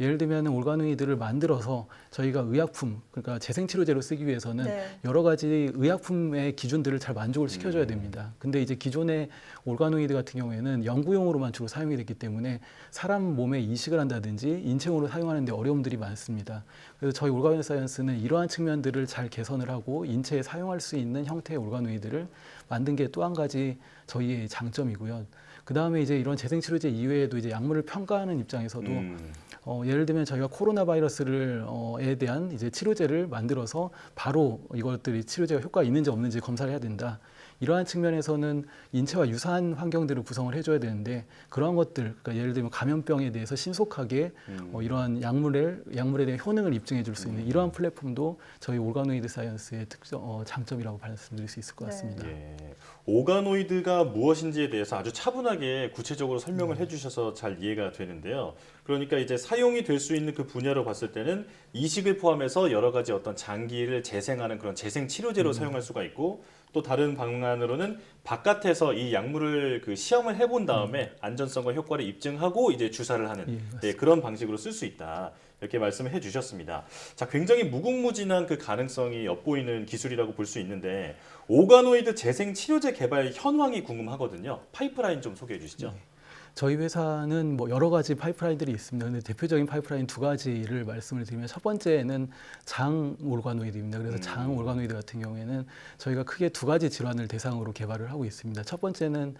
K: 예를 들면 올가노이드를 만들어서 저희가 의약품, 그러니까 재생치료제로 쓰기 위해서는 여러 가지 의약품의 기준들을 잘 만족을 시켜줘야 됩니다. 근데 이제 기존의 올가노이드 같은 경우에는 연구용으로만 주로 사용이 됐기 때문에 사람 몸에 이식을 한다든지 인체용으로 사용하는 데 어려움들이 많습니다. 그래서 저희 올가노이드 사이언스는 이러한 측면들을 잘 개선을 하고 인체에 사용할 수 있는 형태의 올가노이드를 만든 게 또 한 가지 저희의 장점이고요. 그 다음에 이제 이런 재생치료제 이외에도 이제 약물을 평가하는 입장에서도 예를 들면 저희가 코로나 바이러스에 대한 이제 치료제를 만들어서 바로 이것들이 치료제가 효과가 있는지 없는지 검사를 해야 된다. 이러한 측면에서는 인체와 유사한 환경들을 구성을 해줘야 되는데 그러한 것들, 그러니까 예를 들면 감염병에 대해서 신속하게 이러한 약물에 대한 효능을 입증해 줄 수 있는 이러한 플랫폼도 저희 올가노이드 사이언스의 장점이라고 말씀드릴 수 있을 것 같습니다.
A: 오가노이드가 무엇인지에 대해서 아주 차분하게 구체적으로 설명을 해주셔서 잘 이해가 되는데요. 그러니까 이제 사용이 될 수 있는 그 분야로 봤을 때는 이식을 포함해서 여러 가지 어떤 장기를 재생하는 그런 재생 치료제로 사용할 수가 있고 또 다른 방안으로는 바깥에서 이 약물을 그 시험을 해본 다음에 안전성과 효과를 입증하고 이제 주사를 하는 그런 방식으로 쓸 수 있다. 이렇게 말씀을 해주셨습니다. 자, 굉장히 무궁무진한 그 가능성이 엿보이는 기술이라고 볼 수 있는데 오가노이드 재생 치료제 개발 현황이 궁금하거든요. 파이프라인 좀 소개해 주시죠.
K: 저희 회사는 뭐 여러 가지 파이프라인들이 있습니다. 근데 대표적인 파이프라인 두 가지를 말씀을 드리면 첫 번째는 장 올가노이드입니다. 그래서 장 올가노이드 같은 경우에는 저희가 크게 두 가지 질환을 대상으로 개발을 하고 있습니다. 첫 번째는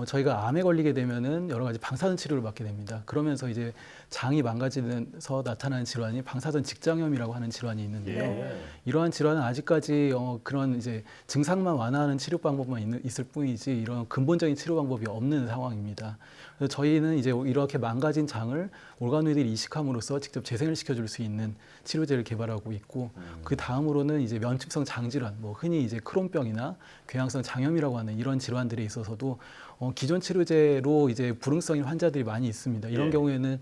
K: 저희가 암에 걸리게 되면은 여러 가지 방사선 치료를 받게 됩니다. 그러면서 이제 장이 망가지면서 나타나는 질환이 방사선 직장염이라고 하는 질환이 있는데요. 이러한 질환은 아직까지 그런 이제 증상만 완화하는 치료 방법만 있을 뿐이지 이런 근본적인 치료 방법이 없는 상황입니다. 그래서 저희는 이제 이렇게 망가진 장을 올가노이드를 이식함으로써 직접 재생을 시켜줄 수 있는 치료제를 개발하고 있고 그 다음으로는 이제 면집성 장질환, 뭐 흔히 이제 크론병이나 궤양성 장염이라고 하는 이런 질환들에 있어서도 기존 치료제로 이제 불응성인 환자들이 많이 있습니다. 이런 경우에는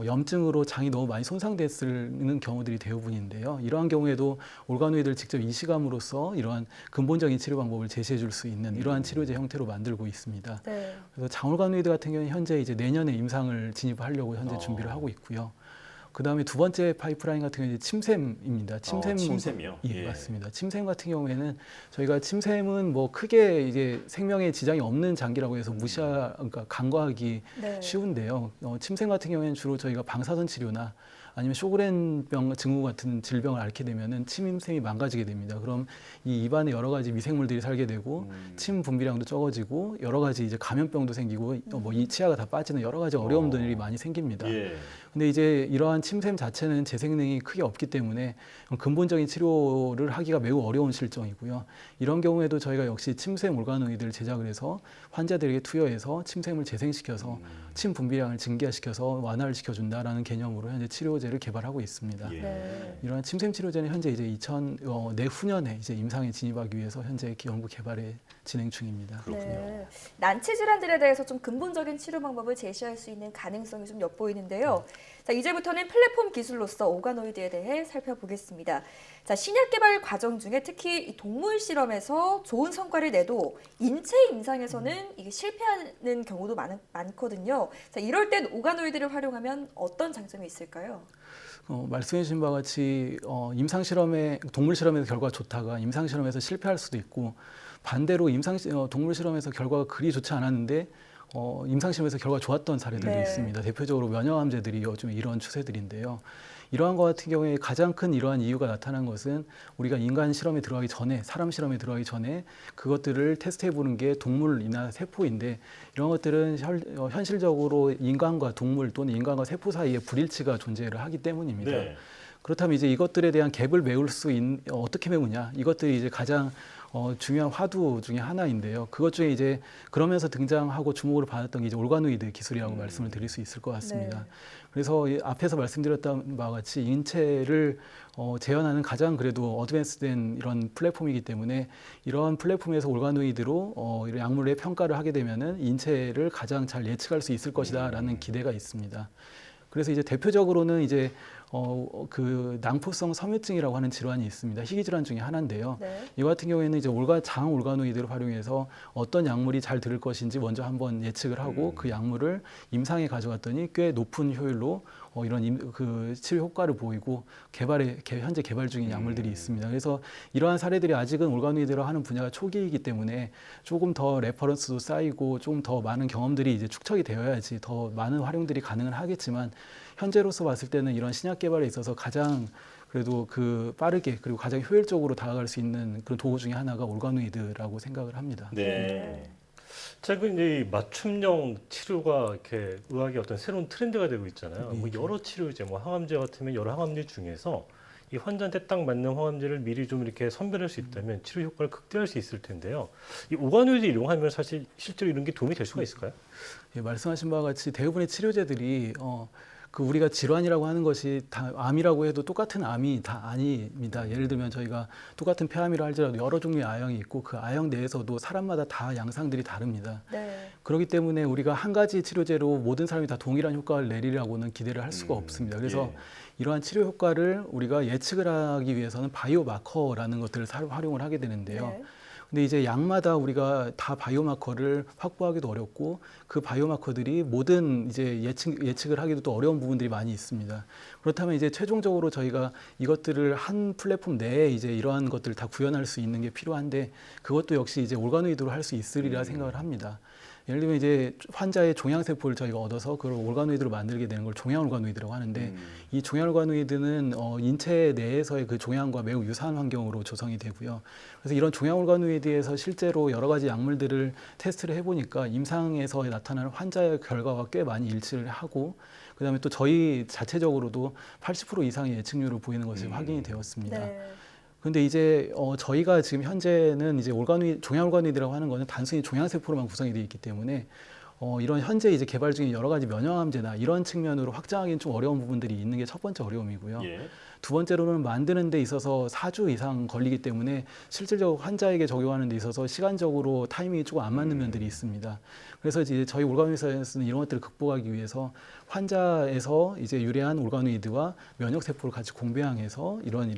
K: 염증으로 장이 너무 많이 손상됐는 경우들이 대부분인데요. 이러한 경우에도 올가노이드를 직접 이식함으로써 이러한 근본적인 치료 방법을 제시해 줄 수 있는 이러한 치료제 형태로 만들고 있습니다.
B: 네.
K: 그래서 장올가노이드 같은 경우는 현재 이제 내년에 임상을 진입하려고 현재 준비를 하고 있고요. 그 다음에 두 번째 파이프라인 같은 경우는 침샘입니다.
A: 침샘이요?
K: 예, 맞습니다. 침샘 같은 경우에는 저희가 침샘은 뭐 크게 이제 생명에 지장이 없는 장기라고 해서 그러니까 간과하기 쉬운데요. 침샘 같은 경우에는 주로 저희가 방사선 치료나 아니면 쇼그렌병 증후 같은 질병을 앓게 되면은 침샘이 망가지게 됩니다. 그럼 이 입안에 여러 가지 미생물들이 살게 되고 침 분비량도 적어지고 여러 가지 이제 감염병도 생기고 뭐 이 치아가 다 빠지는 여러 가지 어려움들이 많이 생깁니다. 근데 이제 이러한 침샘 자체는 재생능이 크게 없기 때문에 근본적인 치료를 하기가 매우 어려운 실정이고요. 이런 경우에도 저희가 역시 침샘 올가노이드를 제작을 해서 환자들에게 투여해서 침샘을 재생시켜서 침 분비량을 증가시켜서 완화를 시켜준다라는 개념으로 현재 치료제를 개발하고 있습니다. 이러한 침샘 치료제는 현재 이제 내후년에 이제 임상에 진입하기 위해서 현재 연구 개발에 진행 중입니다.
B: 네. 난치 질환들에 대해서 좀 근본적인 치료 방법을 제시할 수 있는 가능성이 좀 엿보이는데요. 자, 이제부터는 플랫폼 기술로서 올가노이드에 대해 살펴보겠습니다. 자, 신약 개발 과정 중에 특히 동물 실험에서 좋은 성과를 내도 인체 임상에서는 이게 실패하는 경우도 많거든요. 자, 이럴 땐 올가노이드를 활용하면 어떤 장점이 있을까요?
K: 말씀해 주신 바와 같이 임상 실험에 동물 실험에서 결과가 좋다가 임상 실험에서 실패할 수도 있고 반대로 동물 실험에서 결과가 그리 좋지 않았는데 임상 실험에서 결과가 좋았던 사례들도 있습니다. 대표적으로 면역암제들이 요즘 이런 추세들인데요. 이러한 것 같은 경우에 가장 큰 이러한 이유가 나타난 것은 우리가 인간 실험에 들어가기 전에 사람 실험에 들어가기 전에 그것들을 테스트해 보는 게 동물이나 세포인데 이런 것들은 현실적으로 인간과 동물 또는 인간과 세포 사이에 불일치가 존재를 하기 때문입니다. 그렇다면 이제 이것들에 대한 갭을 메울 수 있는 어떻게 메우냐 이것들이 이제 가장 중요한 화두 중에 하나인데요. 그것 중에 이제 그러면서 등장하고 주목을 받았던 게 이제 올가노이드 기술이라고 말씀을 드릴 수 있을 것 같습니다. 그래서 앞에서 말씀드렸던 바와 같이 인체를 재현하는 가장 그래도 어드밴스된 이런 플랫폼이기 때문에 이러한 플랫폼에서 올가노이드로 이런 약물의 평가를 하게 되면은 인체를 가장 잘 예측할 수 있을 것이다라는 기대가 있습니다. 그래서 이제 대표적으로는 이제 그 낭포성 섬유증이라고 하는 질환이 있습니다. 희귀 질환 중에 하나인데요. 이 같은 경우에는 이제 장 올가노이드를 활용해서 어떤 약물이 잘 들을 것인지 먼저 한번 예측을 하고 그 약물을 임상에 가져갔더니 꽤 높은 효율로 이런 그 치료 효과를 보이고 현재 개발 중인 약물들이 있습니다. 그래서 이러한 사례들이 아직은 올가노이드로 하는 분야가 초기이기 때문에 조금 더 레퍼런스도 쌓이고 조금 더 많은 경험들이 이제 축적이 되어야지 더 많은 활용들이 가능은 하겠지만 현재로서 봤을 때는 이런 신약 개발에 있어서 가장 그래도 그 빠르게 그리고 가장 효율적으로 다가갈 수 있는 그런 도구 중에 하나가 올가노이드라고 생각을 합니다.
J: 최근 이제 맞춤형 치료가 이렇게 의학의 어떤 새로운 트렌드가 되고 있잖아요. 뭐 여러 치료제, 뭐 항암제 같으면 여러 항암제 중에서 이 환자한테 딱 맞는 항암제를 미리 좀 이렇게 선별할 수 있다면 치료 효과를 극대화할 수 있을 텐데요. 이 올가노이드 이용하면 사실 실제로 이런 게 도움이 될 수가 있을까요?
K: 예, 말씀하신 바와 같이 대부분의 치료제들이 그 우리가 질환이라고 하는 것이 다 암이라고 해도 똑같은 암이 다 아닙니다. 예를 들면 저희가 똑같은 폐암이라 할지라도 여러 종류의 아형이 있고 그 아형 내에서도 사람마다 다 양상들이 다릅니다. 그렇기 때문에 우리가 한 가지 치료제로 모든 사람이 다 동일한 효과를 내리라고는 기대를 할 수가 없습니다. 그래서 이러한 치료 효과를 우리가 예측을 하기 위해서는 바이오마커라는 것들을 활용을 하게 되는데요. 근데 이제 약마다 우리가 다 바이오마커를 확보하기도 어렵고 그 바이오마커들이 모든 이제 예측을 하기도 또 어려운 부분들이 많이 있습니다. 그렇다면 이제 최종적으로 저희가 이것들을 한 플랫폼 내에 이제 이러한 것들을 다 구현할 수 있는 게 필요한데 그것도 역시 이제 올가노이드로 할 수 있으리라 생각을 합니다. 예를 들면 이제 환자의 종양세포를 저희가 얻어서 그걸 올가노이드로 만들게 되는 걸 종양올가노이드라고 하는데 이 종양올가노이드는 인체 내에서의 그 종양과 매우 유사한 환경으로 조성이 되고요. 그래서 이런 종양올가노이드에서 실제로 여러 가지 약물들을 테스트를 해보니까 임상에서 나타나는 환자의 결과가 꽤 많이 일치를 하고 그다음에 또 저희 자체적으로도 80% 이상의 예측률을 보이는 것이 확인이 되었습니다. 근데 이제 저희가 지금 현재는 이제 종양올가노이드라고 하는 거는 단순히 종양세포로만 구성이 되어 있기 때문에 이런 현재 이제 개발 중인 여러 가지 면역암제나 이런 측면으로 확장하기는 좀 어려운 부분들이 있는 게 첫 번째 어려움이고요.
A: 예.
K: 두 번째로는 만드는 데 있어서 4주 이상 걸리기 때문에 실질적으로 환자에게 적용하는 데 있어서 시간적으로 타이밍이 조금 안 맞는 면들이 있습니다. 그래서 이제 저희 올가노이드사이언스는 이런 것들을 극복하기 위해서 환자에서 이제 유래한 올가노이드와 면역 세포를 같이 공배양해서 이런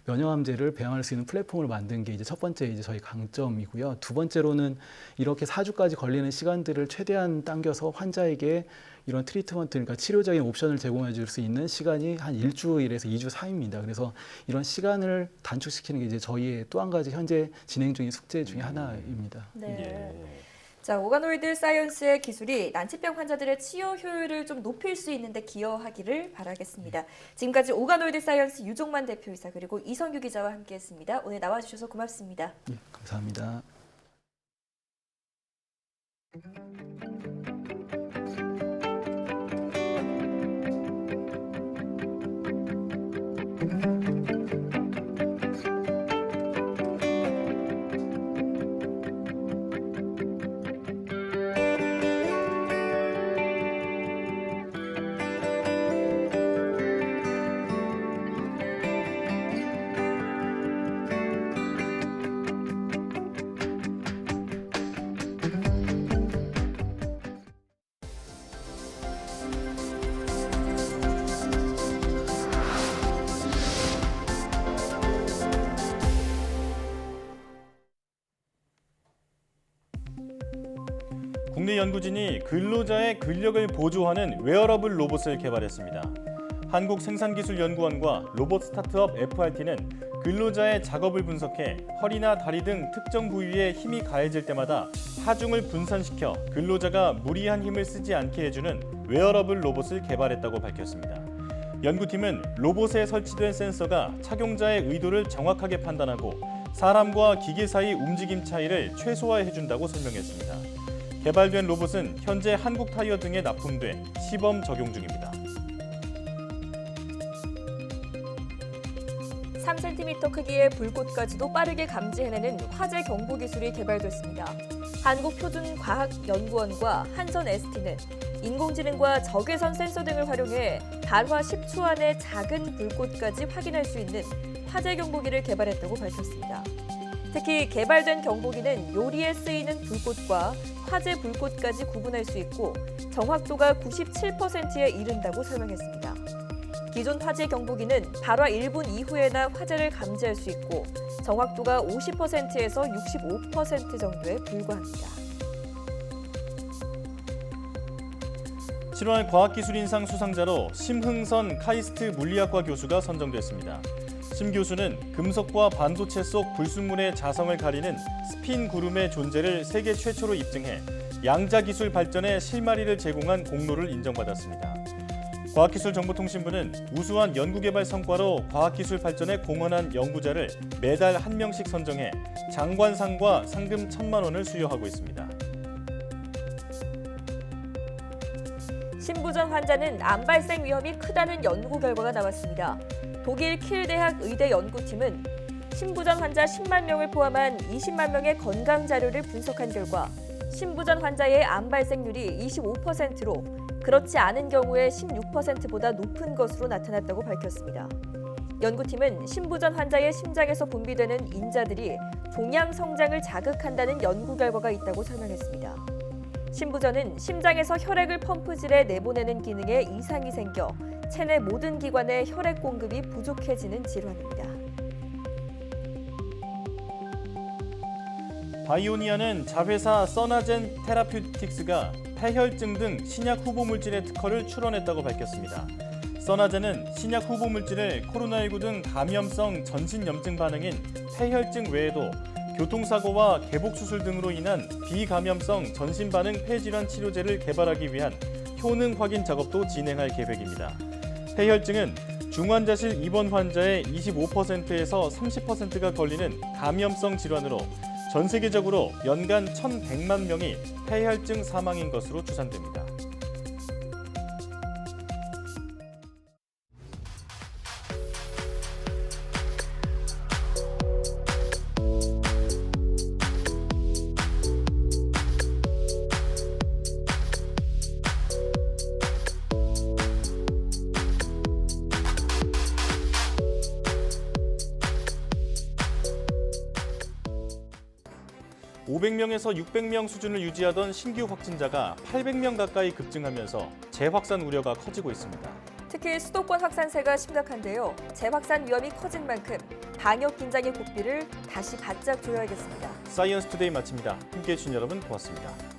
K: 면역암제를 배양할 수 있는 플랫폼을 만든 게 이제 첫 번째 이제 저희 강점이고요. 두 번째로는 이렇게 4주까지 걸리는 시간들을 최대한 당겨서 환자에게 이런 트리트먼트, 그러니까 치료적인 옵션을 제공해 줄 수 있는 시간이 한 일주일에서 2주 사이입니다. 그래서 이런 시간을 단축시키는 게 이제 저희의 또 한 가지 현재 진행 중인 숙제 중에 하나입니다.
B: 네.
A: 예.
B: 자, 오가노이드 사이언스의 기술이 난치병 환자들의 치료 효율을 좀 높일 수 있는데 기여하기를 바라겠습니다. 지금까지 오가노이드 사이언스 유종만 대표이사 그리고 이성규 기자와 함께했습니다. 오늘 나와주셔서 고맙습니다.
K: 예, 감사합니다.
A: 국내 연구진이 근로자의 근력을 보조하는 웨어러블 로봇을 개발했습니다. 한국생산기술연구원과 로봇 스타트업 FRT는 근로자의 작업을 분석해 허리나 다리 등 특정 부위에 힘이 가해질 때마다 하중을 분산시켜 근로자가 무리한 힘을 쓰지 않게 해주는 웨어러블 로봇을 개발했다고 밝혔습니다. 연구팀은 로봇에 설치된 센서가 착용자의 의도를 정확하게 판단하고 사람과 기계 사이 움직임 차이를 최소화해준다고 설명했습니다. 개발된 로봇은 현재 한국타이어 등에 납품돼 시범 적용 중입니다.
B: 3cm 크기의 불꽃까지도 빠르게 감지해내는 화재 경보 기술이 개발됐습니다. 한국표준과학연구원과 한전ST는 인공지능과 적외선 센서 등을 활용해 발화 10초 안에 작은 불꽃까지 확인할 수 있는 화재 경보기를 개발했다고 밝혔습니다. 특히 개발된 경보기는 요리에 쓰이는 불꽃과 화재 불꽃까지 구분할 수 있고 정확도가 97%에 이른다고 설명했습니다. 기존 화재 경보기는 발화 1분 이후에나 화재를 감지할 수 있고 정확도가 50%에서 65% 정도에 불과합니다.
A: 7월 과학기술인상 수상자로 심흥선 카이스트 물리학과 교수가 선정됐습니다. 심 교수는 금속과 반도체 속 불순물의 자성을 가리는 스핀 구름의 존재를 세계 최초로 입증해 양자 기술 발전에 실마리를 제공한 공로를 인정받았습니다. 과학기술정보통신부는 우수한 연구개발 성과로 과학기술 발전에 공헌한 연구자를 매달 1명씩 선정해 장관상과 상금 1,000만 원을 수여하고 있습니다.
B: 신부전 환자는 암 발생 위험이 크다는 연구 결과가 나왔습니다. 독일 킬 대학 의대 연구팀은 신부전 환자 10만 명을 포함한 20만 명의 건강 자료를 분석한 결과 신부전 환자의 암 발생률이 25%로 그렇지 않은 경우에 16%보다 높은 것으로 나타났다고 밝혔습니다. 연구팀은 신부전 환자의 심장에서 분비되는 인자들이 종양 성장을 자극한다는 연구 결과가 있다고 설명했습니다. 신부전은 심장에서 혈액을 펌프질에 내보내는 기능에 이상이 생겨 체내 모든 기관에 혈액 공급이 부족해지는 질환입니다.
A: 바이오니아는 자회사 서나젠 테라퓨틱스가 폐혈증 등 신약 후보 물질의 특허를 출원했다고 밝혔습니다. 서나젠은 신약 후보 물질을 코로나19 등 감염성 전신염증 반응인 폐혈증 외에도 교통사고와 개복수술 등으로 인한 비감염성 전신반응 폐질환 치료제를 개발하기 위한 효능 확인 작업도 진행할 계획입니다. 폐혈증은 중환자실 입원 환자의 25%에서 30%가 걸리는 감염성 질환으로 전 세계적으로 연간 1,100만 명이 폐혈증 사망인 것으로 추산됩니다. 500명에서 600명 수준을 유지하던 신규 확진자가 800명 가까이 급증하면서 재확산 우려가 커지고 있습니다.
B: 특히 수도권 확산세가 심각한데요. 재확산 위험이 커진 만큼 방역 긴장의 고삐를 다시 바짝 조여야겠습니다.
A: 사이언스 투데이 마칩니다. 함께해 주신 여러분 고맙습니다.